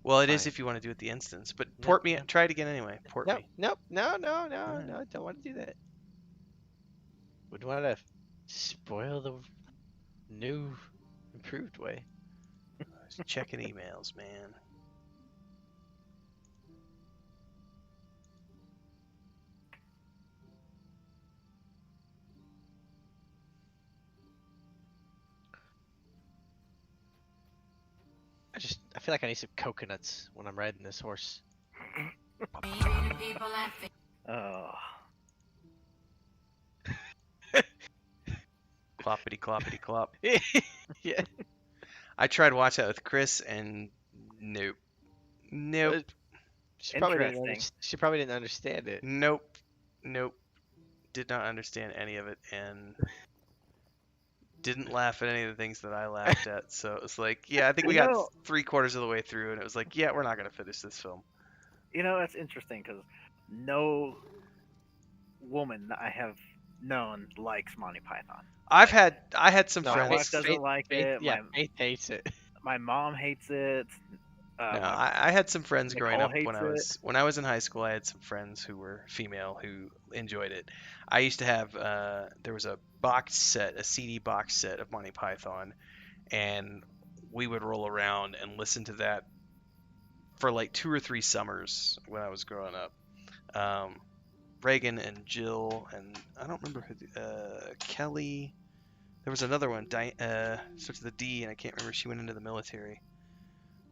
[SPEAKER 1] Well, it is
[SPEAKER 2] Fine.
[SPEAKER 1] if you want to do it the instance, but
[SPEAKER 2] Nope,
[SPEAKER 1] port me.
[SPEAKER 2] nope,
[SPEAKER 1] Try it again anyway. Port
[SPEAKER 2] nope,
[SPEAKER 1] me.
[SPEAKER 2] nope, no,
[SPEAKER 1] Alright.
[SPEAKER 2] no, don't want to do that. Would want to spoil the new, improved way.
[SPEAKER 1] Just checking emails, man.
[SPEAKER 2] I feel like I need some coconuts when I'm riding this horse.
[SPEAKER 6] oh,
[SPEAKER 1] Cloppity cloppity clop.
[SPEAKER 2] Yeah.
[SPEAKER 1] I tried watching that with Chris, and nope, nope,
[SPEAKER 6] interesting.
[SPEAKER 2] She probably didn't understand it.
[SPEAKER 1] nope, nope. Did not understand any of it, and didn't laugh at any of the things that I laughed at. So it was like, yeah, I think we
[SPEAKER 6] You
[SPEAKER 1] got
[SPEAKER 6] know,
[SPEAKER 1] 3/4 of the way through, and it was like, yeah, we're not gonna finish this film.
[SPEAKER 6] that's interesting because no woman that I have known likes Monty Python.
[SPEAKER 1] I had some
[SPEAKER 2] No,
[SPEAKER 6] My
[SPEAKER 1] friends.
[SPEAKER 6] wife doesn't like it.
[SPEAKER 2] Yeah, Faith hates it.
[SPEAKER 6] My mom hates it.
[SPEAKER 1] No,
[SPEAKER 6] My
[SPEAKER 1] I had some friends growing
[SPEAKER 6] Nicole
[SPEAKER 1] up when
[SPEAKER 6] hates
[SPEAKER 1] I
[SPEAKER 6] it.
[SPEAKER 1] was in high school. I had some friends who were female who enjoyed it. I used to have there was a box set, a CD box set of Monty Python, and we would roll around and listen to that for like 2 or 3 summers when I was growing up. Reagan and Jill and I don't remember who Kelly. There was another one, starts with a D, and I can't remember. She went into the military.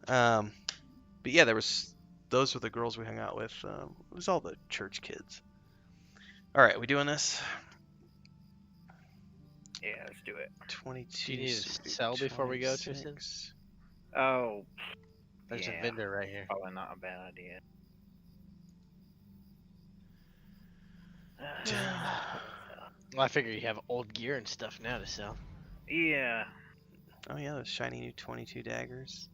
[SPEAKER 1] But yeah, those were the girls we hung out with. It was all the church kids. All right, we doing this?
[SPEAKER 6] Yeah, let's do it.
[SPEAKER 1] 22.
[SPEAKER 2] Do you need
[SPEAKER 1] so
[SPEAKER 2] to
[SPEAKER 1] we do
[SPEAKER 2] sell before we go, Tristan?
[SPEAKER 1] 26.
[SPEAKER 6] Oh,
[SPEAKER 2] There's
[SPEAKER 6] yeah,
[SPEAKER 2] a vendor right here.
[SPEAKER 6] probably not a bad idea.
[SPEAKER 2] Well, I figure you have old gear and stuff now to sell.
[SPEAKER 6] Yeah.
[SPEAKER 1] Oh yeah, those shiny new 22 daggers.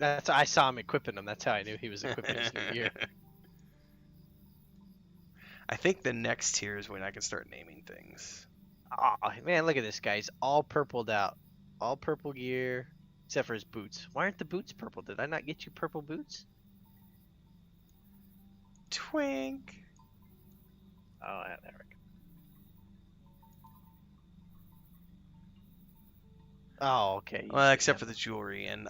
[SPEAKER 2] I saw him equipping them. That's how I knew he was equipping his new gear.
[SPEAKER 1] I think the next tier is when I can start naming things.
[SPEAKER 2] Oh man, look at this guy. He's all purpled out. All purple gear, except for his boots. Why aren't the boots purple? Did I not get you purple boots?
[SPEAKER 1] Twink.
[SPEAKER 6] Oh, yeah, there we go.
[SPEAKER 2] Oh, okay.
[SPEAKER 1] Well, except for the jewelry, and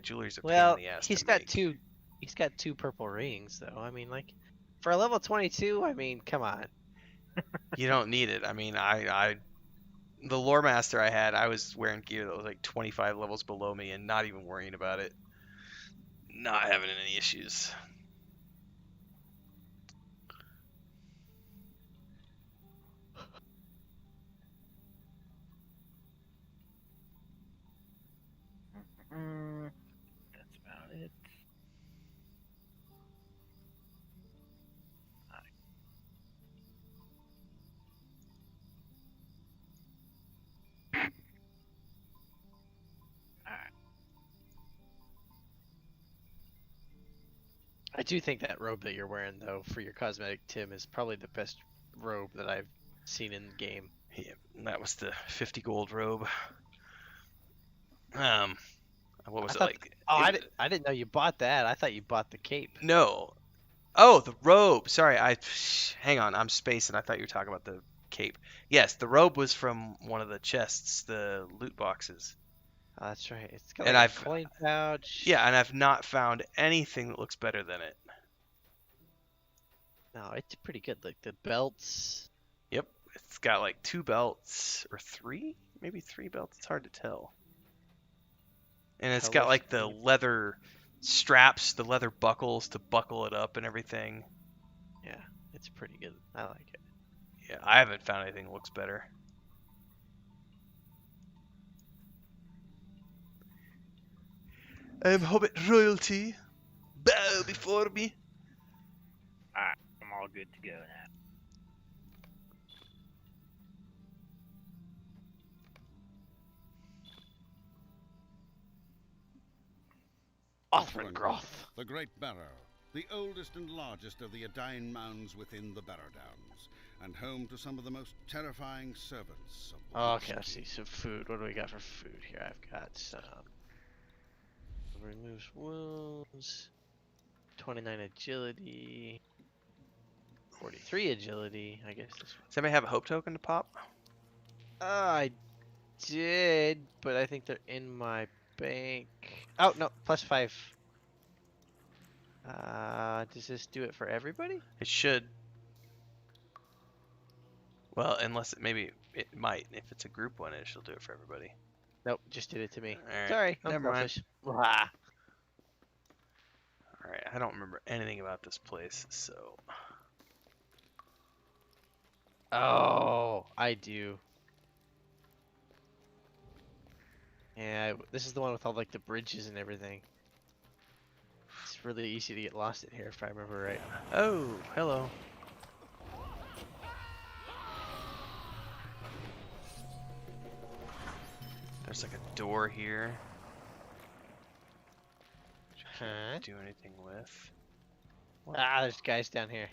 [SPEAKER 1] jewelry's a pain
[SPEAKER 2] Well,
[SPEAKER 1] in the ass
[SPEAKER 2] he's
[SPEAKER 1] to
[SPEAKER 2] got
[SPEAKER 1] make.
[SPEAKER 2] two. He's got two purple rings, though. I mean, like, for a level 22, I mean, come on.
[SPEAKER 1] You don't need it. I mean, the lore master I had, I was wearing gear that was like 25 levels below me and not even worrying about it. Not having any issues.
[SPEAKER 6] That's about it. Alright.
[SPEAKER 2] I do think that robe that you're wearing, though, for your cosmetic, Tim, is probably the best robe that I've seen in game.
[SPEAKER 1] Yeah, that was the 50 gold robe. What was
[SPEAKER 2] I
[SPEAKER 1] it
[SPEAKER 2] thought.
[SPEAKER 1] like?
[SPEAKER 2] Oh,
[SPEAKER 1] It,
[SPEAKER 2] I didn't know you bought that. I thought you bought the cape.
[SPEAKER 1] no. Oh, the robe. Sorry, hang on. I'm spacing. I thought you were talking about the cape. Yes, the robe was from one of the chests, the loot boxes.
[SPEAKER 2] Oh, that's right. It's got
[SPEAKER 1] And
[SPEAKER 2] like
[SPEAKER 1] I've
[SPEAKER 2] a coin pouch.
[SPEAKER 1] Yeah, and I've not found anything that looks better than it.
[SPEAKER 2] No, it's pretty good. Like the belts.
[SPEAKER 1] Yep, it's got like 2 belts or 3, maybe 3 belts. It's hard to tell. And it's got
[SPEAKER 2] Colors.
[SPEAKER 1] like the leather straps, the leather buckles to buckle it up and everything.
[SPEAKER 2] Yeah, it's pretty good. I like it.
[SPEAKER 1] Yeah, I haven't found anything that looks better. I am Hobbit royalty. Bow before me.
[SPEAKER 6] Alright, I'm all good to go now.
[SPEAKER 2] Groth.
[SPEAKER 4] The Great Barrow, the oldest and largest of the Adain mounds within the Barrow Downs, and home to some of the most terrifying servants of the
[SPEAKER 2] Oh,
[SPEAKER 4] Witch
[SPEAKER 2] okay, let's see.
[SPEAKER 4] King.
[SPEAKER 2] Some food. What do we got for food here? I've got some. Removes wounds. 29 agility. 43 agility. I guess this one.
[SPEAKER 1] Does anybody have a hope token to pop?
[SPEAKER 2] I did, but I think they're in my bank. Oh, no. +5. Does this do it for everybody?
[SPEAKER 1] It should. Well, unless maybe it might. If it's a group one, it should do it for everybody.
[SPEAKER 2] Nope, just did it to me.
[SPEAKER 1] Alright,
[SPEAKER 2] Sorry, I'm
[SPEAKER 1] never mind.
[SPEAKER 2] selfish. Wah.
[SPEAKER 1] Alright, I don't remember anything about this place, so...
[SPEAKER 2] Oh, I do. Yeah, this is the one with all like the bridges and everything. It's really easy to get lost in here if I remember right.
[SPEAKER 1] Oh, hello. There's like a door here.
[SPEAKER 2] Huh?
[SPEAKER 1] Do anything with?
[SPEAKER 2] Ah, there's guys down here.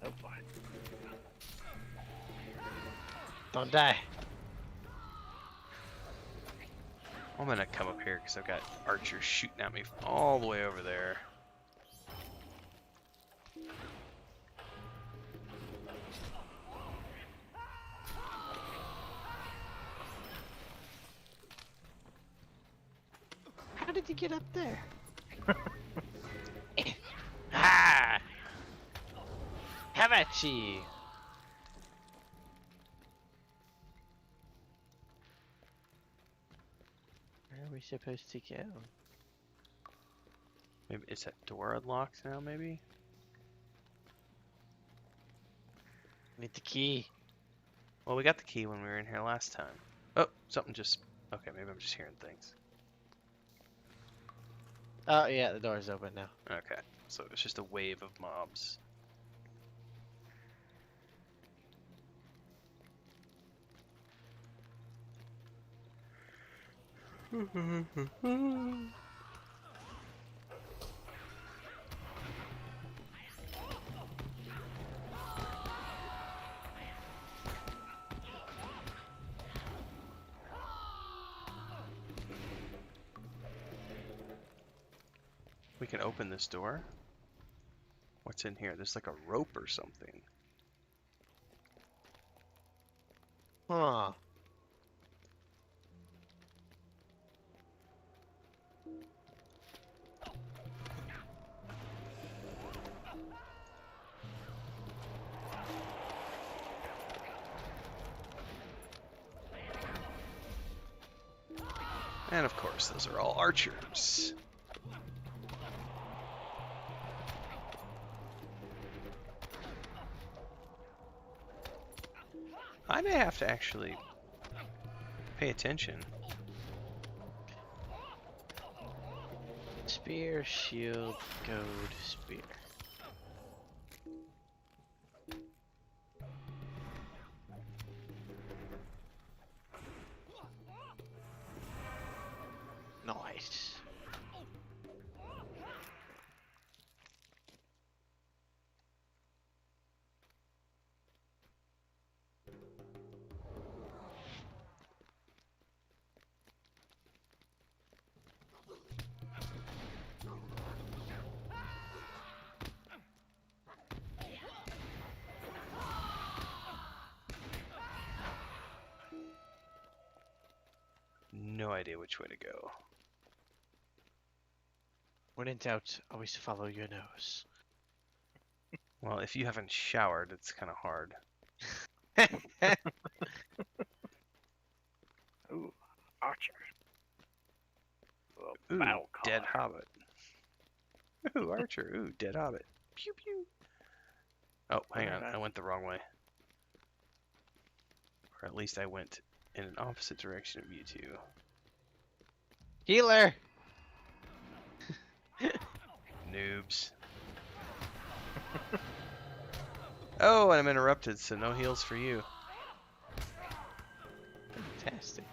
[SPEAKER 6] Oh boy.
[SPEAKER 2] Don't die.
[SPEAKER 1] I'm gonna come up here because I've got archers shooting at me all the way over there.
[SPEAKER 2] How did you get up there? Ah! Havachi! Where are we supposed to go?
[SPEAKER 1] Maybe is that door unlocked now? Maybe.
[SPEAKER 2] Need the key.
[SPEAKER 1] Well, we got the key when we were in here last time. Oh, something just. Okay, maybe I'm just hearing things.
[SPEAKER 2] Oh yeah, the door's open now.
[SPEAKER 1] Okay, so it's just a wave of mobs. We can open this door. What's in here? There's like a rope or something.
[SPEAKER 2] Huh.
[SPEAKER 1] And of course, those are all archers. I may have to actually pay attention.
[SPEAKER 2] Spear, shield, goad, spear. Nice.
[SPEAKER 1] No idea which way to go.
[SPEAKER 2] When in doubt, always follow your nose.
[SPEAKER 1] Well, if you haven't showered, it's kind of hard.
[SPEAKER 6] Ooh, archer. Well,
[SPEAKER 1] Ooh,
[SPEAKER 6] battle
[SPEAKER 1] dead
[SPEAKER 6] caller.
[SPEAKER 1] hobbit. Ooh, archer. Ooh, dead hobbit. Pew pew. Oh, hang on. I went the wrong way. Or at least I went in an opposite direction of you two.
[SPEAKER 2] Healer!
[SPEAKER 1] Noobs. Oh, and I'm interrupted, so no heals for you.
[SPEAKER 2] Fantastic.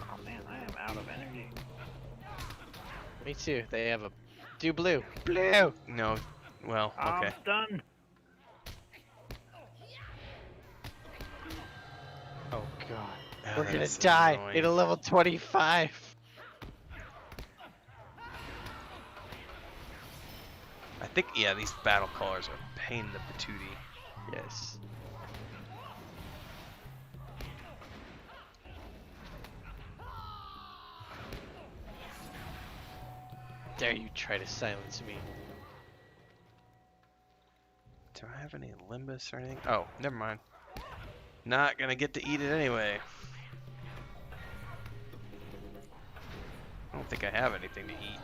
[SPEAKER 6] Oh man, I am out of energy.
[SPEAKER 2] Me too. They have a... Do blue. Blue!
[SPEAKER 1] No. Well, okay.
[SPEAKER 6] I'm done.
[SPEAKER 2] Oh god.
[SPEAKER 1] Ah,
[SPEAKER 2] We're gonna
[SPEAKER 1] that's
[SPEAKER 2] die
[SPEAKER 1] annoying.
[SPEAKER 2] in a level 25.
[SPEAKER 1] I think, yeah, these battle callers are a pain in the patootie.
[SPEAKER 2] Yes. Dare you try to silence me?
[SPEAKER 1] Do I have any limbus or anything? Oh, never mind. Not gonna get to eat it anyway. I don't think I have anything to eat.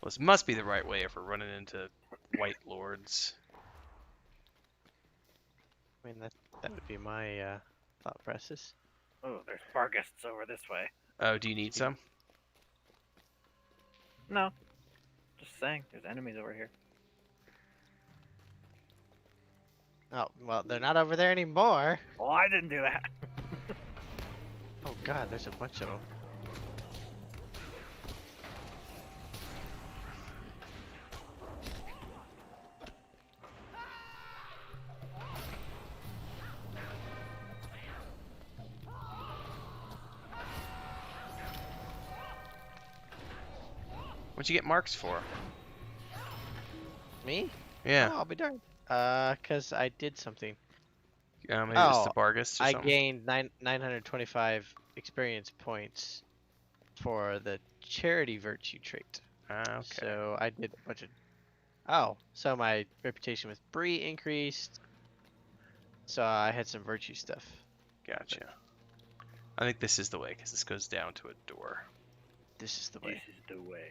[SPEAKER 1] Well, this must be the right way if we're running into white lords.
[SPEAKER 2] I mean, that would be my thought process.
[SPEAKER 6] Oh, there's Barghists over this way.
[SPEAKER 1] Oh, do you need some?
[SPEAKER 6] No. Just saying, there's enemies over here.
[SPEAKER 2] Oh, well, they're not over there anymore.
[SPEAKER 6] Well, I didn't do that.
[SPEAKER 2] Oh god, there's a bunch of them.
[SPEAKER 1] What'd you get marks for?
[SPEAKER 2] Me?
[SPEAKER 1] Yeah.
[SPEAKER 2] Oh, I'll be darned. Cause I did something.
[SPEAKER 1] Maybe it's the
[SPEAKER 2] Oh,
[SPEAKER 1] Bargus or
[SPEAKER 2] I
[SPEAKER 1] something.
[SPEAKER 2] gained 925 experience points for the charity virtue trait.
[SPEAKER 1] Ah, okay.
[SPEAKER 2] So I did a bunch of... Oh, so my reputation with Bree increased. So I had some virtue stuff.
[SPEAKER 1] Gotcha. I think this is the way, because this goes down to a door.
[SPEAKER 2] This is the way.
[SPEAKER 6] This is the way.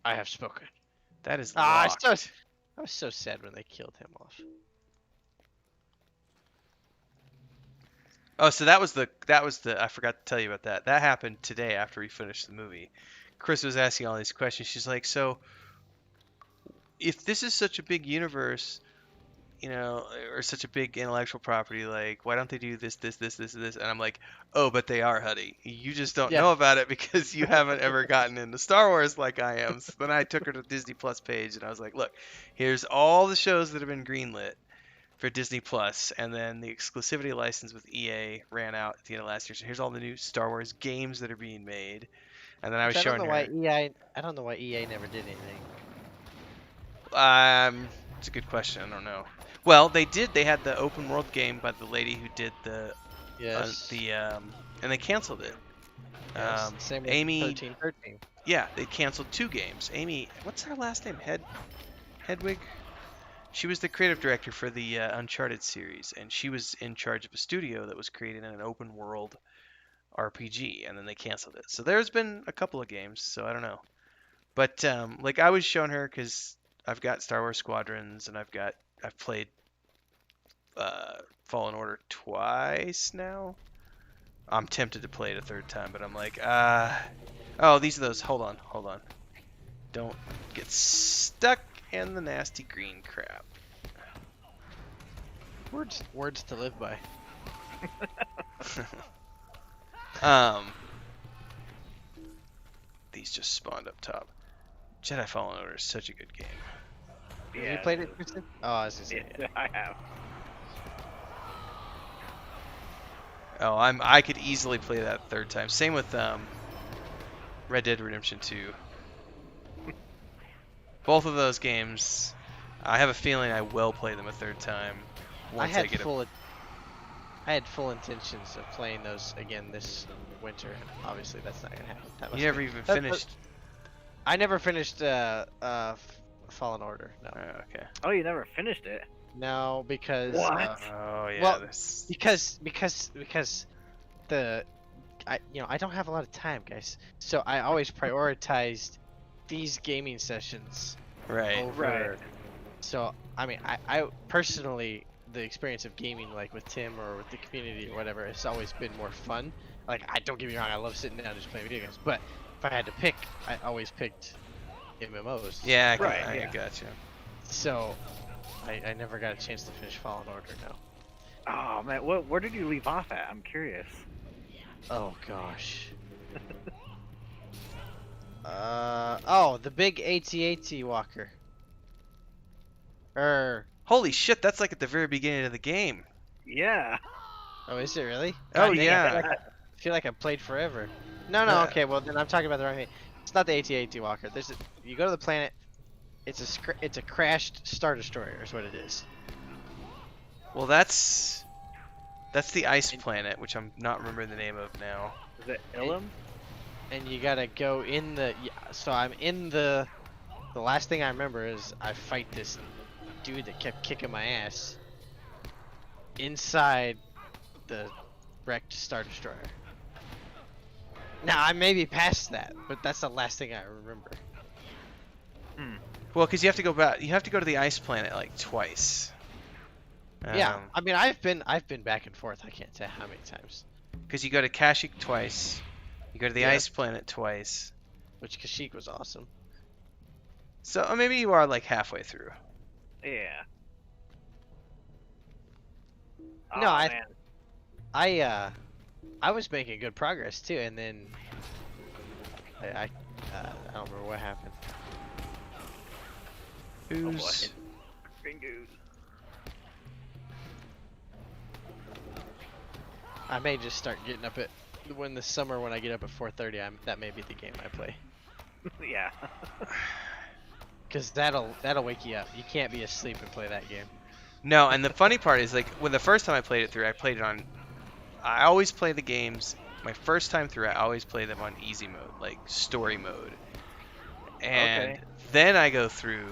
[SPEAKER 2] I have spoken.
[SPEAKER 1] That is
[SPEAKER 2] Ah,
[SPEAKER 1] locked.
[SPEAKER 2] I was so sad when they killed him off.
[SPEAKER 1] Oh, so that was the I forgot to tell you about that. That happened today after we finished the movie. Chris was asking all these questions. She's like, "So, if this is such a big universe, you know, or such a big intellectual property, like, why don't they do this, this, this, this, and this?" And I'm like, "Oh, but they are, Huddy. You just don't
[SPEAKER 2] Yeah.
[SPEAKER 1] know about it because you haven't ever gotten into Star Wars like I am." So then I took her to the Disney Plus page and I was like, "Look, here's all the shows that have been greenlit for Disney Plus, and then the exclusivity license with EA ran out at the end of last year. So here's all the new Star Wars games that are being made." And then I was
[SPEAKER 2] I don't
[SPEAKER 1] showing
[SPEAKER 2] know
[SPEAKER 1] her.
[SPEAKER 2] why EA. I don't know why EA never did anything.
[SPEAKER 1] It's a good question. I don't know. Well, they did. They had the open world game by the lady who did the
[SPEAKER 2] Yes.
[SPEAKER 1] and they canceled it.
[SPEAKER 2] Yes. Same with
[SPEAKER 1] Amy.
[SPEAKER 2] 1313.
[SPEAKER 1] Yeah, they canceled 2 games. Amy, what's her last name? Hedwig. She was the creative director for the Uncharted series, and she was in charge of a studio that was creating an open world RPG, and then they canceled it. So there's been a couple of games, so I don't know. But like I was showing her because I've got Star Wars Squadrons and I've played Fallen Order twice now. I'm tempted to play it a third time, but I'm like, oh, these are those. Hold on. Don't get stuck in the nasty green crap.
[SPEAKER 2] Words to live by.
[SPEAKER 1] These just spawned up top. Jedi Fallen Order is such a good game.
[SPEAKER 6] Yeah,
[SPEAKER 2] Have you played it, Kristen? Oh, I was gonna say,
[SPEAKER 6] Yeah, I have.
[SPEAKER 1] Oh, I could easily play that third time. Same with Red Dead Redemption 2. Both of those games, I have a feeling I will play them a third time once I get
[SPEAKER 2] I had full intentions of playing those again this winter, and obviously that's not gonna happen.
[SPEAKER 1] You never even finished.
[SPEAKER 2] I never finished Fallen Order. No.
[SPEAKER 1] Oh, okay.
[SPEAKER 6] Oh, you never finished it?
[SPEAKER 2] No, because
[SPEAKER 6] What?
[SPEAKER 1] Oh yeah.
[SPEAKER 2] well,
[SPEAKER 1] This...
[SPEAKER 2] because I don't have a lot of time, guys. So I always prioritized these gaming sessions
[SPEAKER 1] Right.
[SPEAKER 2] over.
[SPEAKER 6] Right.
[SPEAKER 2] So I mean, I personally, the experience of gaming like with Tim or with the community or whatever, it's always been more fun. Like, don't get me wrong, I love sitting down and just playing video games, but if I had to pick, I always picked MMOs.
[SPEAKER 1] Yeah.
[SPEAKER 6] Right,
[SPEAKER 1] I
[SPEAKER 6] yeah.
[SPEAKER 1] gotcha.
[SPEAKER 2] So I never got a chance to finish Fallen Order. No.
[SPEAKER 6] Oh man, where did you leave off at? I'm curious.
[SPEAKER 2] Oh gosh. Oh, the big AT-AT walker.
[SPEAKER 1] Holy shit! That's like at the very beginning of the game.
[SPEAKER 6] Yeah.
[SPEAKER 2] Oh, is it really?
[SPEAKER 1] Oh,
[SPEAKER 2] dang it,
[SPEAKER 1] yeah.
[SPEAKER 2] I feel like I played forever. No, okay, well then I'm talking about the wrong thing. It's not the AT-AT walker. You go to the planet. It's a crashed Star Destroyer is what it is.
[SPEAKER 1] Well, that's the ice planet, which I'm not remembering the name of now.
[SPEAKER 6] Is it Ilum?
[SPEAKER 2] And you gotta go in the. Yeah, so I'm in the. The last thing I remember is I fight this dude that kept kicking my ass inside the wrecked Star Destroyer. Now I may be past that, but that's the last thing I remember.
[SPEAKER 1] Well, because you have to go back. You have to go to the ice planet like twice.
[SPEAKER 2] Yeah, I mean I've been back and forth. I can't tell how many times.
[SPEAKER 1] Because you go to Kashyyyk twice. You go to the
[SPEAKER 2] Yeah.
[SPEAKER 1] ice planet twice.
[SPEAKER 2] Which Kashyyyk was awesome.
[SPEAKER 1] So maybe you are like halfway through.
[SPEAKER 6] Yeah.
[SPEAKER 2] No,
[SPEAKER 6] Oh, man.
[SPEAKER 2] I was making good progress too, and then I don't remember what happened.
[SPEAKER 6] Oh boy.
[SPEAKER 1] Who's
[SPEAKER 6] Green goose.
[SPEAKER 2] I may just start getting up at when the summer when I get up at 4:30. That may be the game I play.
[SPEAKER 6] Yeah.
[SPEAKER 2] Cause that'll wake you up. You can't be asleep and play that game.
[SPEAKER 1] No, and the funny part is like when the first time I played it through, I played it on. I always play the games. My first time through, I always play them on easy mode, like story mode, and
[SPEAKER 6] Okay.
[SPEAKER 1] then I go through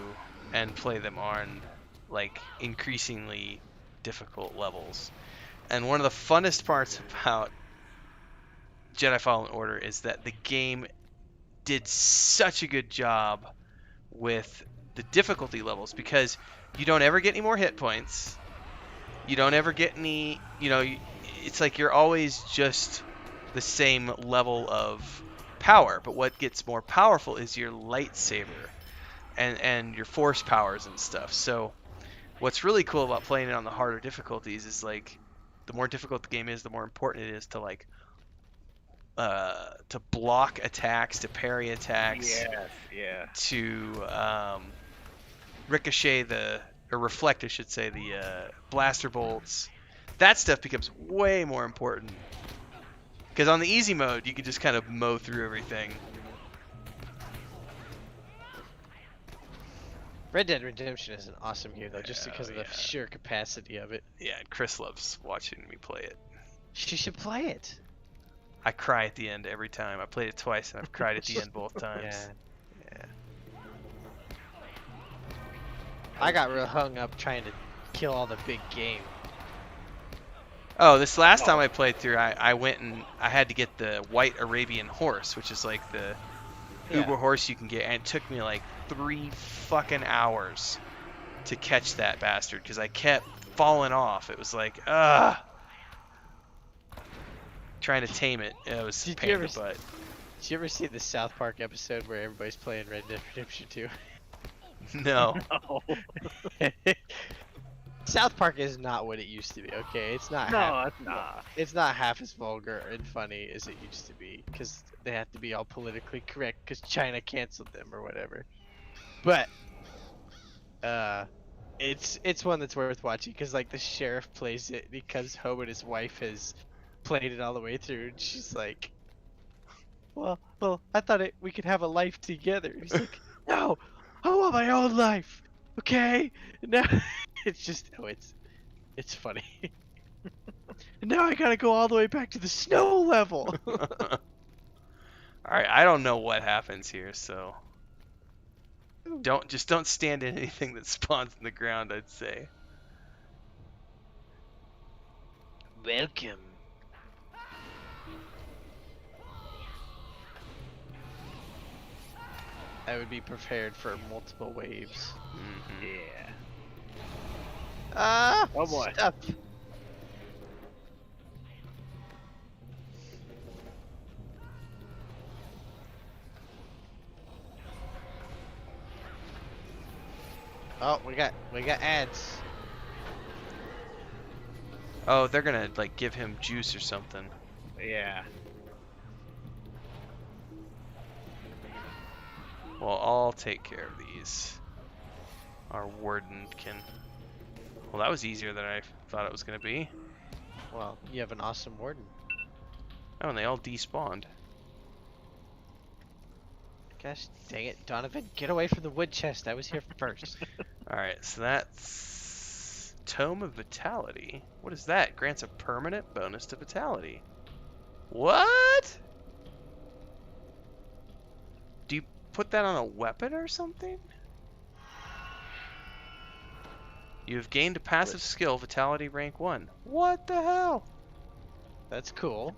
[SPEAKER 1] and play them on like increasingly difficult levels. And one of the funnest parts about Jedi Fallen Order is that the game did such a good job with the difficulty levels because you don't ever get any more hit points. You don't ever get any, it's like you're always just the same level of power. But what gets more powerful is your lightsaber and your force powers and stuff. So what's really cool about playing it on the harder difficulties is like the more difficult the game is, the more important it is to like to block attacks, to parry attacks,
[SPEAKER 6] Yes, yeah.
[SPEAKER 1] to ricochet or reflect, I should say, the blaster bolts. That stuff becomes way more important. Because on the easy mode, you can just kind of mow through everything.
[SPEAKER 2] Red Dead Redemption is an awesome game though, just because of the
[SPEAKER 1] yeah.
[SPEAKER 2] sheer capacity of it.
[SPEAKER 1] Yeah, and Chris loves watching me play it.
[SPEAKER 2] She should play it.
[SPEAKER 1] I cry at the end every time. I played it twice, and I've cried at the end both times.
[SPEAKER 2] Yeah. I got real hung up trying to kill all the big game.
[SPEAKER 1] Oh, this last time I played through, I went and I had to get the white Arabian horse, which is like uber horse you can get, and it took me like 3 fucking hours to catch that bastard because I kept falling off. It was like, trying to tame it. It was
[SPEAKER 2] Did
[SPEAKER 1] pain
[SPEAKER 2] you
[SPEAKER 1] in
[SPEAKER 2] ever
[SPEAKER 1] the butt.
[SPEAKER 2] Did you ever see the South Park episode where everybody's playing Red Dead Redemption 2?
[SPEAKER 1] No.
[SPEAKER 6] No,
[SPEAKER 2] South Park is not what it used to be. Okay, it's not.
[SPEAKER 6] no, it's not.
[SPEAKER 2] It's not half as vulgar and funny as it used to be because they have to be all politically correct because China canceled them or whatever. But it's one that's worth watching because like the sheriff plays it because Hope and his wife has played it all the way through, and she's like, "Well, I thought we could have a life together." He's like, "No, I want my own life, okay?" No, it's just it's funny. And now I gotta go all the way back to the snow level.
[SPEAKER 1] Alright, I don't know what happens here, so don't stand in anything that spawns in the ground, I'd say.
[SPEAKER 2] Welcome. I would be prepared for multiple waves.
[SPEAKER 6] Yeah.
[SPEAKER 2] Ah!
[SPEAKER 6] Oh boy.
[SPEAKER 2] Stuff. Oh, we got ads.
[SPEAKER 1] Oh, they're gonna like give him juice or something.
[SPEAKER 6] Yeah.
[SPEAKER 1] Well, I'll take care of these. Our warden can. Well, that was easier than I thought it was gonna be.
[SPEAKER 2] Well, you have an awesome warden.
[SPEAKER 1] Oh, and they all despawned.
[SPEAKER 2] Gosh dang it, Donovan, get away from the wood chest. I was here first.
[SPEAKER 1] Alright, so that's Tome of Vitality. What is that? Grants a permanent bonus to Vitality. What? Do you put that on a weapon or something? You have gained a passive skill, Vitality rank 1. What the hell?
[SPEAKER 2] That's cool.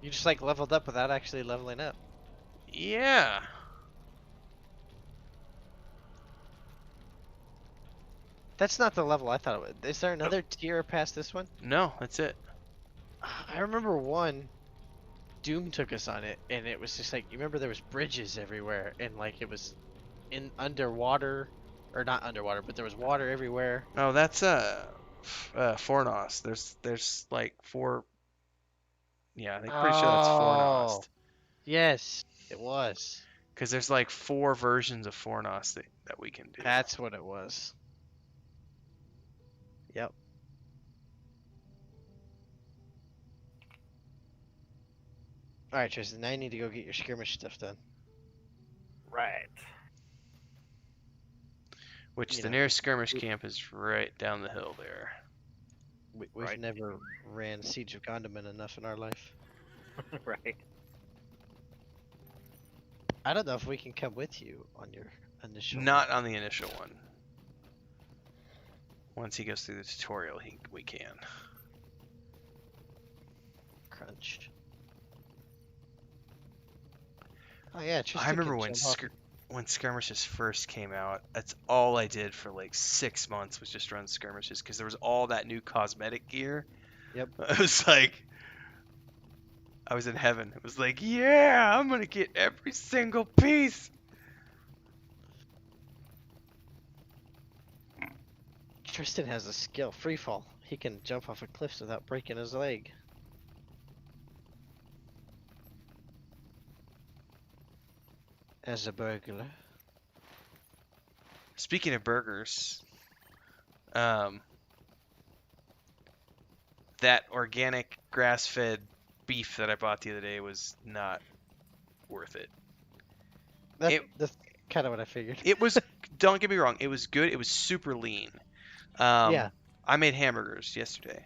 [SPEAKER 2] You just like leveled up without actually leveling up.
[SPEAKER 1] Yeah.
[SPEAKER 2] That's not the level I thought it would. Is there another tier past this one?
[SPEAKER 1] No, that's it.
[SPEAKER 2] I remember one. Doom took us on it, and it was just like, you remember there was bridges everywhere, and like it was in underwater, or not underwater, but there was water everywhere.
[SPEAKER 1] Oh, that's Fornost. There's like 4. Yeah, I'm pretty sure that's
[SPEAKER 2] Oh.
[SPEAKER 1] Fornost.
[SPEAKER 2] Yes, it was.
[SPEAKER 1] Because there's like 4 versions of Fornost that we can do.
[SPEAKER 2] That's what it was. Yep. Alright, Tristan, now you need to go get your skirmish stuff done.
[SPEAKER 6] Right.
[SPEAKER 1] Which
[SPEAKER 2] You
[SPEAKER 1] the
[SPEAKER 2] know,
[SPEAKER 1] nearest skirmish camp is right down the hill there.
[SPEAKER 2] We've
[SPEAKER 6] Right.
[SPEAKER 2] never ran Siege of Gondomar enough in our life.
[SPEAKER 6] Right.
[SPEAKER 2] I don't know if we can come with you on your initial.
[SPEAKER 1] Not on the initial one. Once he goes through the tutorial, we can.
[SPEAKER 2] Crunch. Oh yeah, Tristan
[SPEAKER 1] I remember
[SPEAKER 2] can
[SPEAKER 1] when
[SPEAKER 2] jump off-
[SPEAKER 1] when skirmishes first came out. That's all I did for like 6 months was just run skirmishes because there was all that new cosmetic gear.
[SPEAKER 2] Yep.
[SPEAKER 1] It was like I was in heaven. It was like, yeah, I'm gonna get every single piece.
[SPEAKER 2] Tristan has a skill, free fall. He can jump off of cliffs without breaking his leg. As a burglar.
[SPEAKER 1] Speaking of burgers, that organic grass-fed beef that I bought the other day was not worth it.
[SPEAKER 2] That's kind of what I figured.
[SPEAKER 1] It was, don't get me wrong, it was good. It was super lean.
[SPEAKER 2] Yeah.
[SPEAKER 1] I made hamburgers yesterday,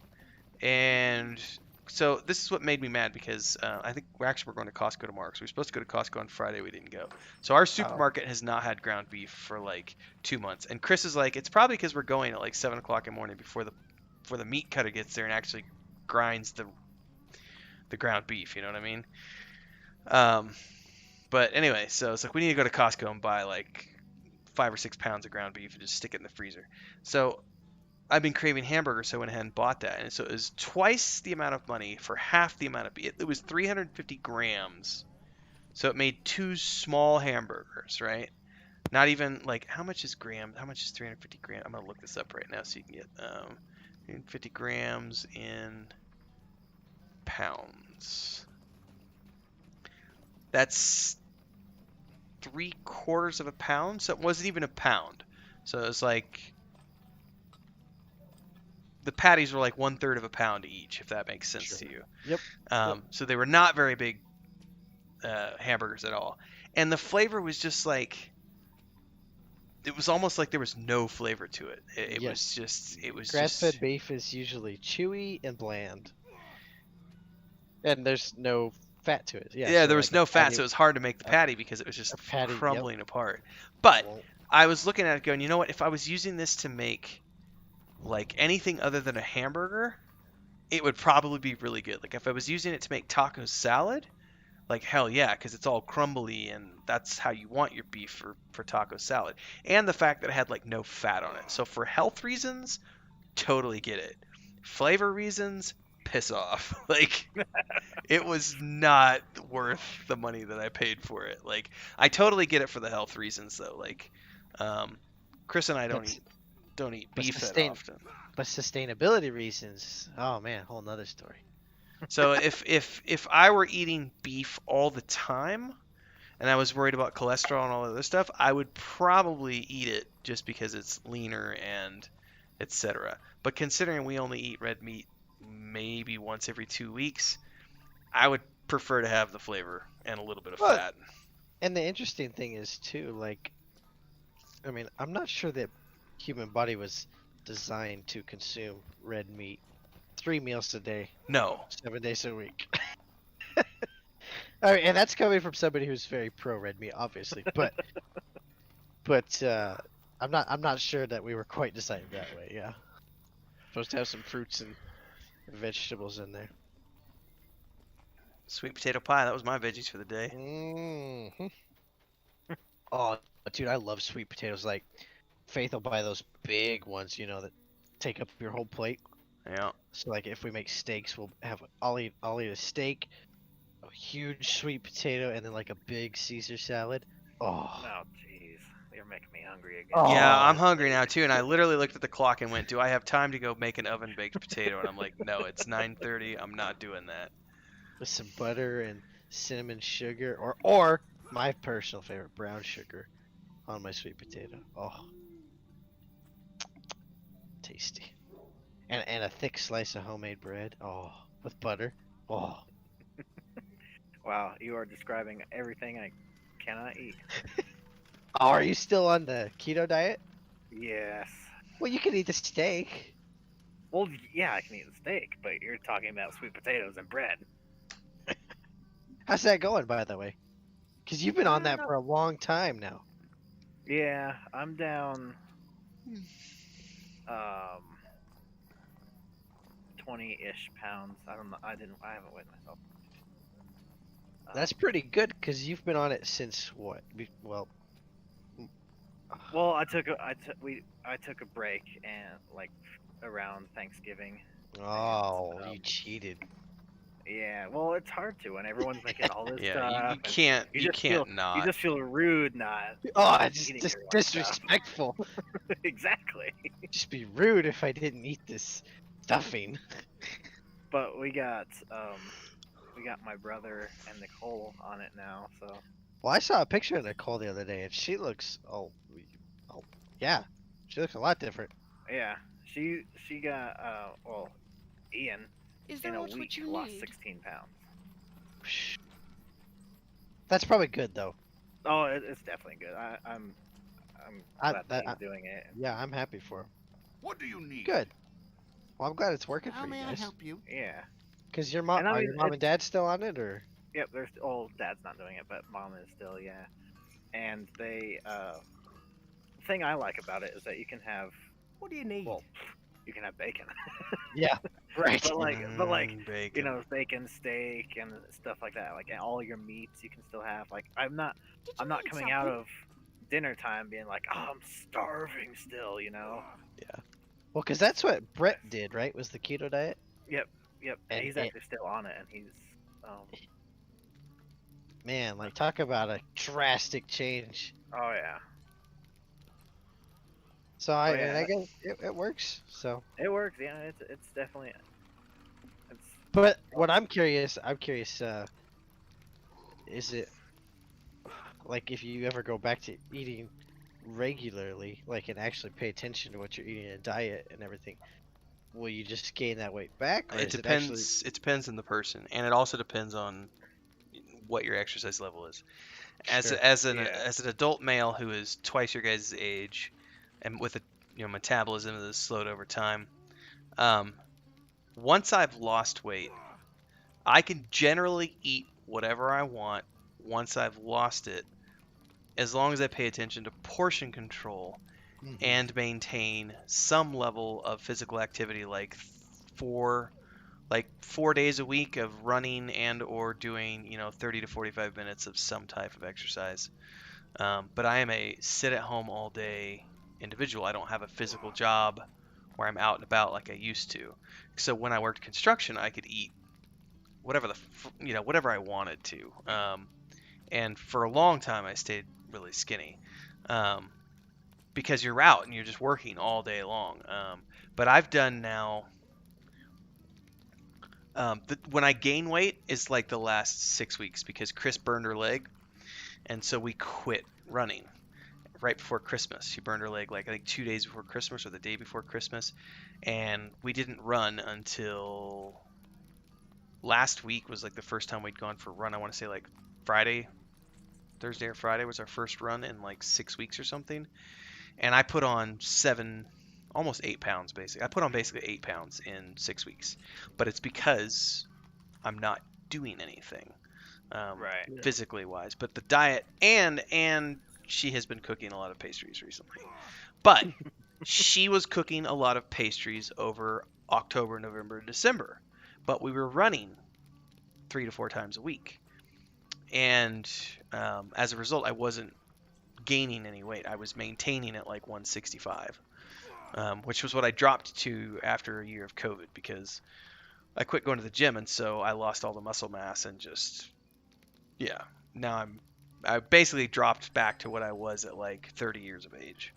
[SPEAKER 1] and so this is what made me mad because I think we're going to Costco tomorrow. So we're supposed to go to Costco on Friday. We didn't go. So our supermarket has not had ground beef for like 2 months. And Chris is like, it's probably because we're going at like 7 o'clock in the morning before the meat cutter gets there and actually grinds the ground beef. You know what I mean? But anyway, so it's like we need to go to Costco and buy like 5 or 6 pounds of ground beef and just stick it in the freezer. So I've been craving hamburgers, so I went ahead and bought that. And so it was twice the amount of money for half the amount of beef. It was 350 grams. So it made 2 small hamburgers, right? Not even like how much is 350 grams? I'm gonna look this up right now so you can get 350 grams in pounds. That's 3/4 of a pound, so it wasn't even a pound. So it was like the patties were like 1/3 of a pound each, if that makes sense to you.
[SPEAKER 2] Yep.
[SPEAKER 1] So they were not very big hamburgers at all, and the flavor was just like it was almost like there was no flavor to it. It
[SPEAKER 2] Yes.
[SPEAKER 1] was
[SPEAKER 2] Grass-fed
[SPEAKER 1] just
[SPEAKER 2] beef is usually chewy and bland, and there's no fat to it. Yeah,
[SPEAKER 1] yeah,
[SPEAKER 2] so
[SPEAKER 1] there
[SPEAKER 2] like
[SPEAKER 1] was
[SPEAKER 2] a
[SPEAKER 1] no fat,
[SPEAKER 2] patty,
[SPEAKER 1] so it was hard to make the patty because it was just
[SPEAKER 2] a patty. Yep.
[SPEAKER 1] crumbling apart. But
[SPEAKER 2] Well,
[SPEAKER 1] I was looking at it going, you know what? If I was using this to make like anything other than a hamburger, it would probably be really good. Like if I was using it to make taco salad, like hell yeah, because it's all crumbly and that's how you want your beef for taco salad. And the fact that it had like no fat on it. So for health reasons, totally get it. Flavor reasons, piss off. Like it was not worth the money that I paid for it. Like I totally get it for the health reasons though. Like Chris and I
[SPEAKER 2] That's-
[SPEAKER 1] don't eat
[SPEAKER 2] but
[SPEAKER 1] beef that
[SPEAKER 2] sustain-
[SPEAKER 1] often.
[SPEAKER 2] but sustainability reasons. Oh man, whole nother story.
[SPEAKER 1] So if I were eating beef all the time and I was worried about cholesterol and all that other stuff, I would probably eat it just because it's leaner and etc. But considering we only eat red meat maybe once every 2 weeks, I would prefer to have the flavor and a little bit of
[SPEAKER 2] Well,
[SPEAKER 1] fat.
[SPEAKER 2] And the interesting thing is too, like, I mean, I'm not sure that human body was designed to consume red meat 3 meals a day,
[SPEAKER 1] No.
[SPEAKER 2] 7 days a week. I mean, and that's coming from somebody who's very pro red meat, obviously. But I'm not sure that we were quite designed that way. Yeah, supposed to have some fruits and vegetables in there.
[SPEAKER 1] Sweet potato pie, that was my veggies for the day.
[SPEAKER 2] Hmm. Oh, dude, I love sweet potatoes. Like, Faith will buy those big ones, you know, that take up your whole plate.
[SPEAKER 1] Yeah.
[SPEAKER 2] So, like, if we make steaks, I'll eat a steak, a huge sweet potato, and then like a big Caesar salad. Oh,
[SPEAKER 6] Oh, jeez. You're making me hungry again.
[SPEAKER 2] Oh.
[SPEAKER 1] Yeah, I'm hungry now too, and I literally looked at the clock and went, "Do I have time to go make an oven baked potato?" And I'm like, "No, it's 9:30. I'm not doing that."
[SPEAKER 2] with some butter and cinnamon sugar, or my personal favorite, brown sugar, on my sweet potato. Oh, tasty. And a thick slice of homemade bread. Oh, with butter. Oh.
[SPEAKER 6] Wow, you are describing everything I cannot eat.
[SPEAKER 2] Oh, are you still on the keto diet?
[SPEAKER 6] Yes.
[SPEAKER 2] Well, you can eat the steak.
[SPEAKER 6] Well, yeah, I can eat the steak, but you're talking about sweet potatoes and bread.
[SPEAKER 2] How's that going, by the way? Because you've been on that for a long time now.
[SPEAKER 6] Yeah, I'm down 20-ish pounds. I don't know. I haven't weighed myself.
[SPEAKER 2] That's pretty good, because you've been on it since what? Well,
[SPEAKER 6] Well, I took a break and like around Thanksgiving.
[SPEAKER 2] oh,
[SPEAKER 6] And,
[SPEAKER 2] you cheated.
[SPEAKER 6] Yeah, well, it's hard to when everyone's making all this
[SPEAKER 1] Yeah,
[SPEAKER 6] stuff.
[SPEAKER 1] you
[SPEAKER 6] and
[SPEAKER 1] can't
[SPEAKER 6] you
[SPEAKER 1] you
[SPEAKER 6] just
[SPEAKER 1] can't
[SPEAKER 6] feel,
[SPEAKER 1] not.
[SPEAKER 6] You just feel rude not.
[SPEAKER 2] Oh, it's
[SPEAKER 6] eating
[SPEAKER 2] just
[SPEAKER 6] your own stuff.
[SPEAKER 2] disrespectful.
[SPEAKER 6] Exactly.
[SPEAKER 2] Just be rude if I didn't eat this stuffing.
[SPEAKER 6] But we got my brother and Nicole on it now, so
[SPEAKER 2] Well, I saw a picture of Nicole the other day, and she looks yeah, she looks a lot different.
[SPEAKER 6] yeah, she got Ian
[SPEAKER 7] Is
[SPEAKER 6] in
[SPEAKER 7] there
[SPEAKER 6] a
[SPEAKER 7] much
[SPEAKER 6] week
[SPEAKER 7] what you
[SPEAKER 6] lost
[SPEAKER 7] need?
[SPEAKER 6] 16 pounds.
[SPEAKER 2] That's probably good though.
[SPEAKER 6] Oh, it's definitely good. I'm glad that he's doing it.
[SPEAKER 2] Yeah, I'm happy for him.
[SPEAKER 5] What do you need?
[SPEAKER 2] Good. Well, I'm glad it's working
[SPEAKER 7] How
[SPEAKER 2] for you
[SPEAKER 7] may I
[SPEAKER 2] guys.
[SPEAKER 7] help you?
[SPEAKER 6] Yeah.
[SPEAKER 2] Cause your
[SPEAKER 6] And I
[SPEAKER 2] are
[SPEAKER 6] mean,
[SPEAKER 2] your mom and dad still on it, or?
[SPEAKER 6] Yep. There's Dad's not doing it, but Mom is still. Yeah. And they the thing I like about it is that you can have
[SPEAKER 3] What do you need?
[SPEAKER 6] well you can have bacon.
[SPEAKER 2] Yeah, right.
[SPEAKER 6] But
[SPEAKER 1] Bacon.
[SPEAKER 6] you know, bacon, steak, and stuff like that. Like all your meats, you can still have. Like I'm not coming out of dinner time being like, oh, I'm starving still. You know.
[SPEAKER 2] Well, because that's what Brett did, right? Was the keto diet?
[SPEAKER 6] Yep. And
[SPEAKER 2] And
[SPEAKER 6] he's actually still on it, and he's um.
[SPEAKER 2] man, like talk about a drastic change.
[SPEAKER 6] Oh yeah.
[SPEAKER 2] So
[SPEAKER 6] Oh,
[SPEAKER 2] and
[SPEAKER 6] yeah.
[SPEAKER 2] I guess it works. So,
[SPEAKER 6] It works. Yeah. It's definitely. It's
[SPEAKER 2] but what I'm curious, is it like if you ever go back to eating regularly, like and actually pay attention to what you're eating in a diet and everything, will you just gain that weight back, or
[SPEAKER 1] It
[SPEAKER 2] is it actually?
[SPEAKER 1] depends. It depends on the person, and it also depends on what your exercise level is.
[SPEAKER 2] Sure.
[SPEAKER 1] As an
[SPEAKER 6] Yeah.
[SPEAKER 1] adult male who is twice your guys' age, and with a metabolism that is slowed over time, um, once I've lost weight, I can generally eat whatever I want once I've lost it, as long as I pay attention to portion control
[SPEAKER 2] Mhm.
[SPEAKER 1] and maintain some level of physical activity, like 4 days a week of running and or doing 30 to 45 minutes of some type of exercise. But I am a sit at home all day individual. I don't have a physical job where I'm out and about like I used to. So when I worked construction, I could eat whatever whatever I wanted to. And for a long time, I stayed really skinny. Because you're out and you're just working all day long. But I've done now. When I gain weight is like the last 6 weeks because Chris burned her leg, and so we quit running right before Christmas. She burned her leg like I think 2 days before Christmas or the day before Christmas, and we didn't run until last week was like the first time we'd gone for a run. I want to say like Thursday or Friday was our first run in like 6 weeks or something. And I put on almost 8 pounds basically. I put on basically 8 pounds in 6 weeks, but it's because I'm not doing anything
[SPEAKER 6] Right.
[SPEAKER 1] physically wise. But the diet and she has been cooking a lot of pastries recently. But she was cooking a lot of pastries over October, November, and December. But we were running 3 to 4 times a week, and as a result, I wasn't gaining any weight. I was maintaining at like 165, which was what I dropped to after a year of COVID because I quit going to the gym, and so I lost all the muscle mass and just now I basically dropped back to what I was at like 30 years of age.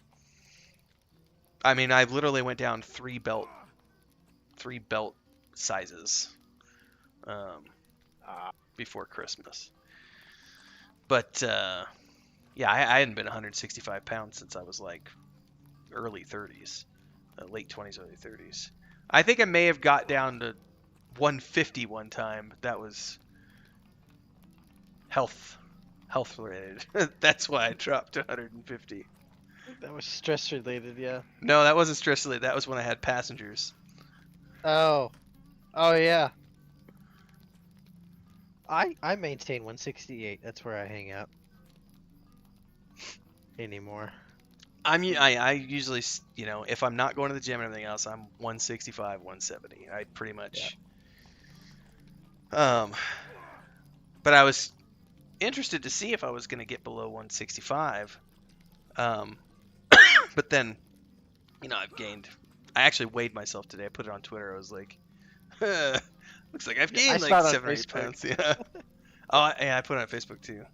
[SPEAKER 1] I mean, I literally went down three belt sizes before Christmas. But yeah, I hadn't been 165 pounds since I was like early 30s, late 20s, early 30s. I think I may have got down to 150 one time, but that was health related. That's why I dropped to 150.
[SPEAKER 2] That was stress related, yeah.
[SPEAKER 1] No, that wasn't stress related. That was when I had passengers.
[SPEAKER 2] Oh yeah. I maintain 168. That's where I hang out. Anymore.
[SPEAKER 1] I usually, if I'm not going to the gym and everything else, I'm 165, 170. I pretty much. Yeah. But I was interested to see if I was going to get below 165. But then, I've gained. I actually weighed myself today. I put it on Twitter. I was like, looks like I've gained like 7 or 8 pounds. Yeah. Oh, yeah, I put it on Facebook too.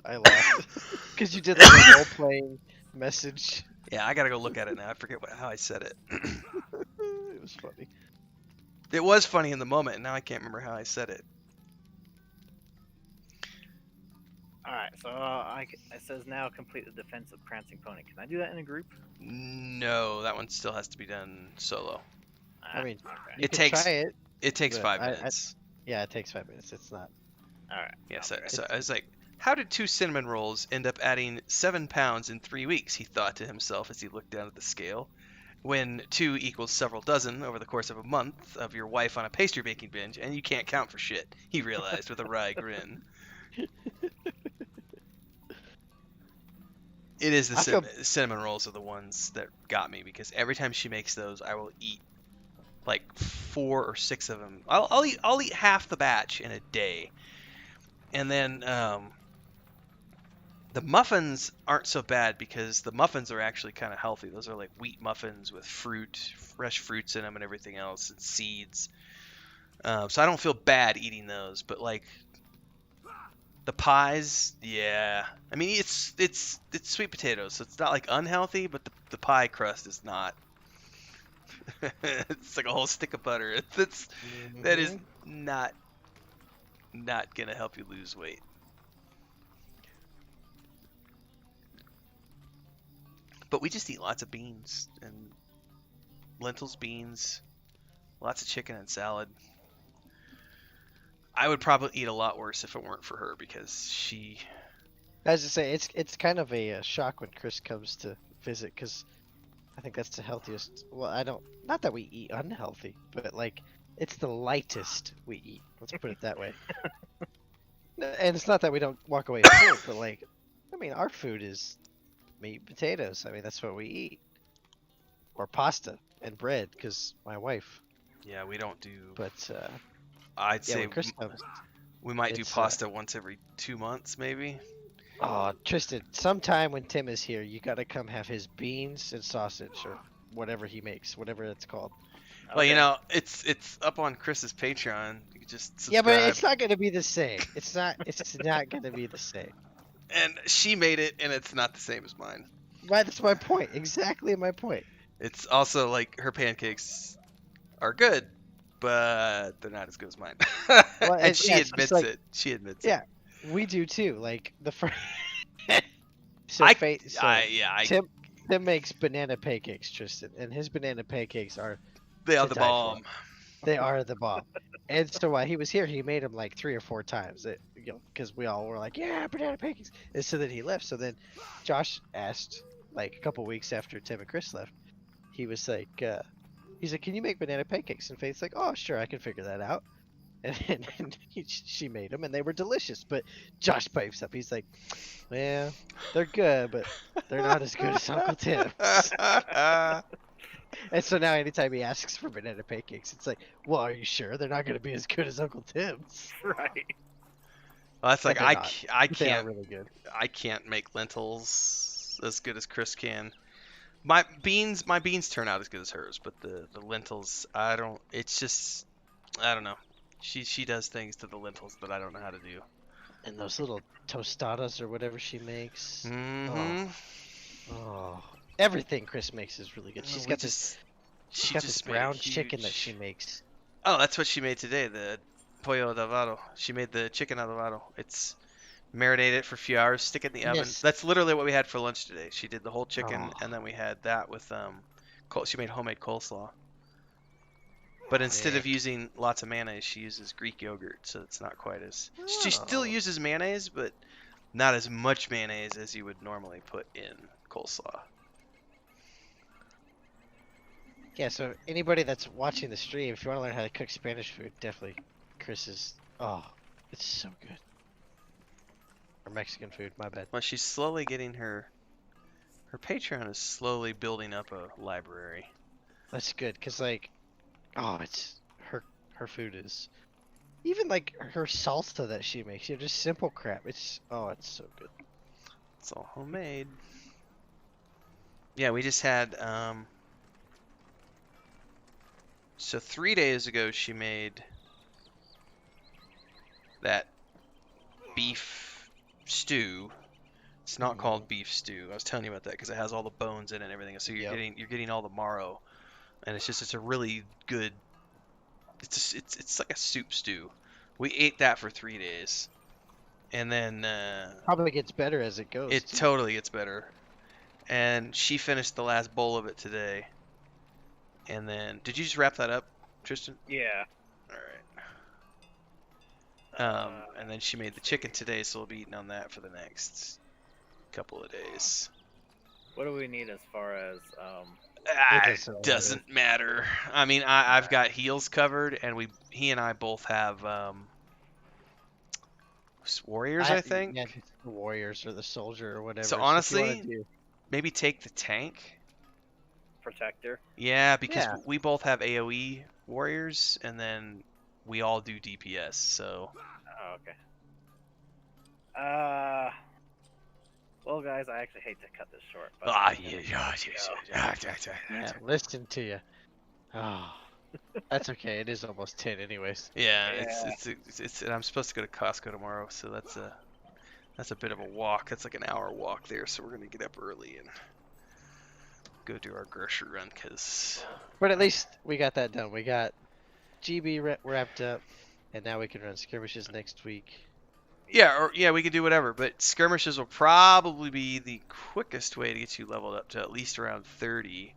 [SPEAKER 2] I laughed because you did like a role playing message.
[SPEAKER 1] Yeah, I gotta go look at it now. I forget how I said it.
[SPEAKER 2] It was funny.
[SPEAKER 1] It was funny in the moment, and now I can't remember how I said it.
[SPEAKER 6] Alright, so it says now complete the defense of Prancing Pony. Can I do that in a group?
[SPEAKER 1] No, that one still has to be done solo.
[SPEAKER 2] I mean,
[SPEAKER 6] okay.
[SPEAKER 2] you
[SPEAKER 1] It
[SPEAKER 2] could
[SPEAKER 1] takes-
[SPEAKER 2] try it.
[SPEAKER 1] It takes
[SPEAKER 2] But
[SPEAKER 1] 5
[SPEAKER 2] I-
[SPEAKER 1] minutes.
[SPEAKER 2] Yeah, it takes 5 minutes. It's not.
[SPEAKER 6] Alright.
[SPEAKER 1] Yeah, so,
[SPEAKER 6] okay.
[SPEAKER 1] so I was like, how did 2 cinnamon rolls end up adding 7 pounds in 3 weeks? He thought to himself as he looked down at the scale. When 2 equals several dozen over the course of a month of your wife on a pastry baking binge, and you can't count for shit, he realized with a wry grin. It is the
[SPEAKER 2] I feel
[SPEAKER 1] cinnamon rolls are the ones that got me because every time she makes those, I will eat like 4 or 6 of them. I'll eat half the batch in a day, and then the muffins aren't so bad because the muffins are actually kind of healthy. Those are like wheat muffins with fruit, fresh fruits in them, and everything else, and seeds. So I don't feel bad eating those. But like the pies, yeah. I mean, it's sweet potatoes, so it's not like unhealthy, but the pie crust is not. It's like a whole stick of butter. That is not gonna help you lose weight. But we just eat lots of beans and lentils, beans, lots of chicken and salad. I would probably eat a lot worse if it weren't for her because she.
[SPEAKER 2] As I say, it's kind of a shock when Chris comes to visit because I think that's the healthiest. Well, I don't. Not that we eat unhealthy, but like it's the lightest we eat. Let's put it that way. And it's not that we don't walk away full, but like, I mean, our food is meat, potatoes. I mean, that's what we eat, or pasta and bread because my wife.
[SPEAKER 1] Yeah, we don't do.
[SPEAKER 2] But
[SPEAKER 1] I'd
[SPEAKER 2] yeah,
[SPEAKER 1] say
[SPEAKER 2] when Chris comes,
[SPEAKER 1] we might do
[SPEAKER 2] it's,
[SPEAKER 1] pasta once every 2 months, maybe.
[SPEAKER 2] oh, Tristan, sometime when Tim is here, you gotta come have his beans and sausage or whatever he makes, whatever it's called.
[SPEAKER 1] Well, you
[SPEAKER 6] Okay.
[SPEAKER 1] know, it's up on Chris's Patreon. You can just
[SPEAKER 2] Yeah,
[SPEAKER 1] subscribe.
[SPEAKER 2] but it's not gonna be the same. It's not. It's not gonna be the same.
[SPEAKER 1] And she made it, and it's not the same as mine.
[SPEAKER 2] Right, that's my point. Exactly my point.
[SPEAKER 1] It's also like her pancakes are good, but they're not as good as mine.
[SPEAKER 2] Well,
[SPEAKER 1] And she
[SPEAKER 2] yeah, it's
[SPEAKER 1] admits
[SPEAKER 2] like-
[SPEAKER 1] it. She admits
[SPEAKER 2] Yeah,
[SPEAKER 1] it.
[SPEAKER 2] we do too. Like the first. So, Tim makes banana pancakes, Tristan, and his banana pancakes are
[SPEAKER 1] They are
[SPEAKER 2] to
[SPEAKER 1] the
[SPEAKER 2] die for.
[SPEAKER 1] bomb.
[SPEAKER 2] They are the bomb. And so while he was here, he made them like 3 or 4 times. Because we all were like, yeah, banana pancakes. And so then he left. So then Josh asked, like a couple weeks after Tim and Chris left, he was like, he's like, can you make banana pancakes? And Faith's like, oh, sure, I can figure that out. And she made them, and they were delicious. But Josh pipes up. He's like, well, they're good, but they're not as good as Uncle Tim's. And so now anytime he asks for banana pancakes, it's like, well, are you sure they're not going to be as good as Uncle Tim's?
[SPEAKER 6] Right.
[SPEAKER 1] Well, that's like
[SPEAKER 2] But they're not.
[SPEAKER 1] I
[SPEAKER 2] They are
[SPEAKER 1] can't
[SPEAKER 2] really good.
[SPEAKER 1] I can't make lentils as good as Chris can. My beans turn out as good as hers, but the lentils I don't. It's just I don't know. She does things to the lentils that I don't know how to do.
[SPEAKER 2] And those little tostadas or whatever she makes.
[SPEAKER 1] Mm-hmm.
[SPEAKER 2] Oh, everything Chris makes is really good. She's
[SPEAKER 1] We
[SPEAKER 2] got
[SPEAKER 1] just-
[SPEAKER 2] She's
[SPEAKER 1] she
[SPEAKER 2] got
[SPEAKER 1] just
[SPEAKER 2] this
[SPEAKER 1] made a
[SPEAKER 2] brown chicken that
[SPEAKER 1] huge-
[SPEAKER 2] she makes.
[SPEAKER 1] Oh, that's what she made today. The pollo adobado. She made the chicken adobado. It's marinate it for a few hours, stick it in the oven.
[SPEAKER 2] Yes.
[SPEAKER 1] That's literally what we had for lunch today. She did the whole chicken,
[SPEAKER 2] Oh.
[SPEAKER 1] and then we had that with she made homemade coleslaw. But instead of
[SPEAKER 2] Man.
[SPEAKER 1] using lots of mayonnaise, she uses Greek yogurt, so it's not quite as. She still
[SPEAKER 2] Oh.
[SPEAKER 1] uses mayonnaise, but not as much mayonnaise as you would normally put in coleslaw.
[SPEAKER 2] Yeah, so anybody that's watching the stream, if you want to learn how to cook Spanish food, definitely Chris is. Oh, it's so good. Or Mexican food, my bad.
[SPEAKER 1] Well, she's slowly getting her Patreon is slowly building up a library.
[SPEAKER 2] That's good, cause like, oh, it's her food is. Even like her salsa that she makes, just simple crap. It's so good.
[SPEAKER 1] It's all homemade. Yeah, we just had so 3 days ago she made that beef stew. It's not called beef stew. I was telling you about that because it has all the bones in it and everything. So you're
[SPEAKER 2] Yep.
[SPEAKER 1] getting all the marrow, and it's a really good. It's like a soup stew. We ate that for 3 days, and then
[SPEAKER 2] Probably gets better as it goes.
[SPEAKER 1] it
[SPEAKER 2] too.
[SPEAKER 1] totally gets better. And she finished the last bowl of it today. And then, did you just wrap that up, Tristan?
[SPEAKER 6] Yeah.
[SPEAKER 1] All right. And then she made the chicken today, so we'll be eating on that for the next couple of days.
[SPEAKER 6] What do we need as far as
[SPEAKER 1] It doesn't matter. I mean, I've got heels covered, and he and I both have Warriors, I think.
[SPEAKER 2] Yeah, just the warriors or the soldier or whatever.
[SPEAKER 1] So
[SPEAKER 2] if you wanna
[SPEAKER 1] honestly,
[SPEAKER 2] do-
[SPEAKER 1] maybe take the tank.
[SPEAKER 6] Protector.
[SPEAKER 1] Yeah, because
[SPEAKER 2] Yeah.
[SPEAKER 1] we both have AoE warriors, and then we all do DPS. So
[SPEAKER 6] Oh, okay. Well, guys, I actually hate to cut this short, but
[SPEAKER 2] yeah, listen to you. Oh, that's okay. It is almost 10 anyways.
[SPEAKER 1] yeah,
[SPEAKER 6] Yeah.
[SPEAKER 1] it's and I'm supposed to go to Costco tomorrow, so that's a bit of a walk. That's like an hour walk there, so we're gonna get up early and go do our grocery run, cause
[SPEAKER 2] But at least we got that done. We got GB wrapped up, and now we can run skirmishes next week.
[SPEAKER 1] yeah, we could do whatever. But skirmishes will probably be the quickest way to get you leveled up to at least around 30,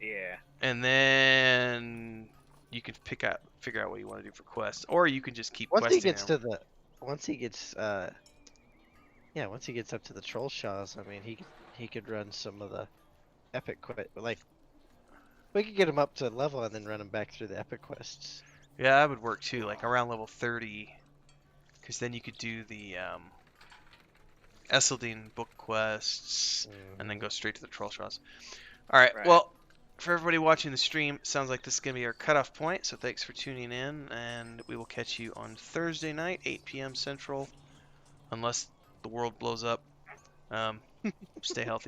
[SPEAKER 6] yeah.
[SPEAKER 1] and then you can figure out what you want to do for quests, or you can just keep
[SPEAKER 2] Once he
[SPEAKER 1] questing
[SPEAKER 2] gets
[SPEAKER 1] them.
[SPEAKER 2] to the, once he gets once he gets up to the troll shaws, I mean, he could run some of the epic like we could get him up to level and then run him back through the epic quests.
[SPEAKER 1] Yeah, that would work too, like around level 30, because then you could do the Esseldine book quests, and then go straight to the troll shots. All right,
[SPEAKER 6] Right.
[SPEAKER 1] well, for everybody watching the stream, it sounds like this is going to be our cutoff point, so thanks for tuning in, and we will catch you on Thursday night, 8 p.m. Central, unless the world blows up. Stay healthy.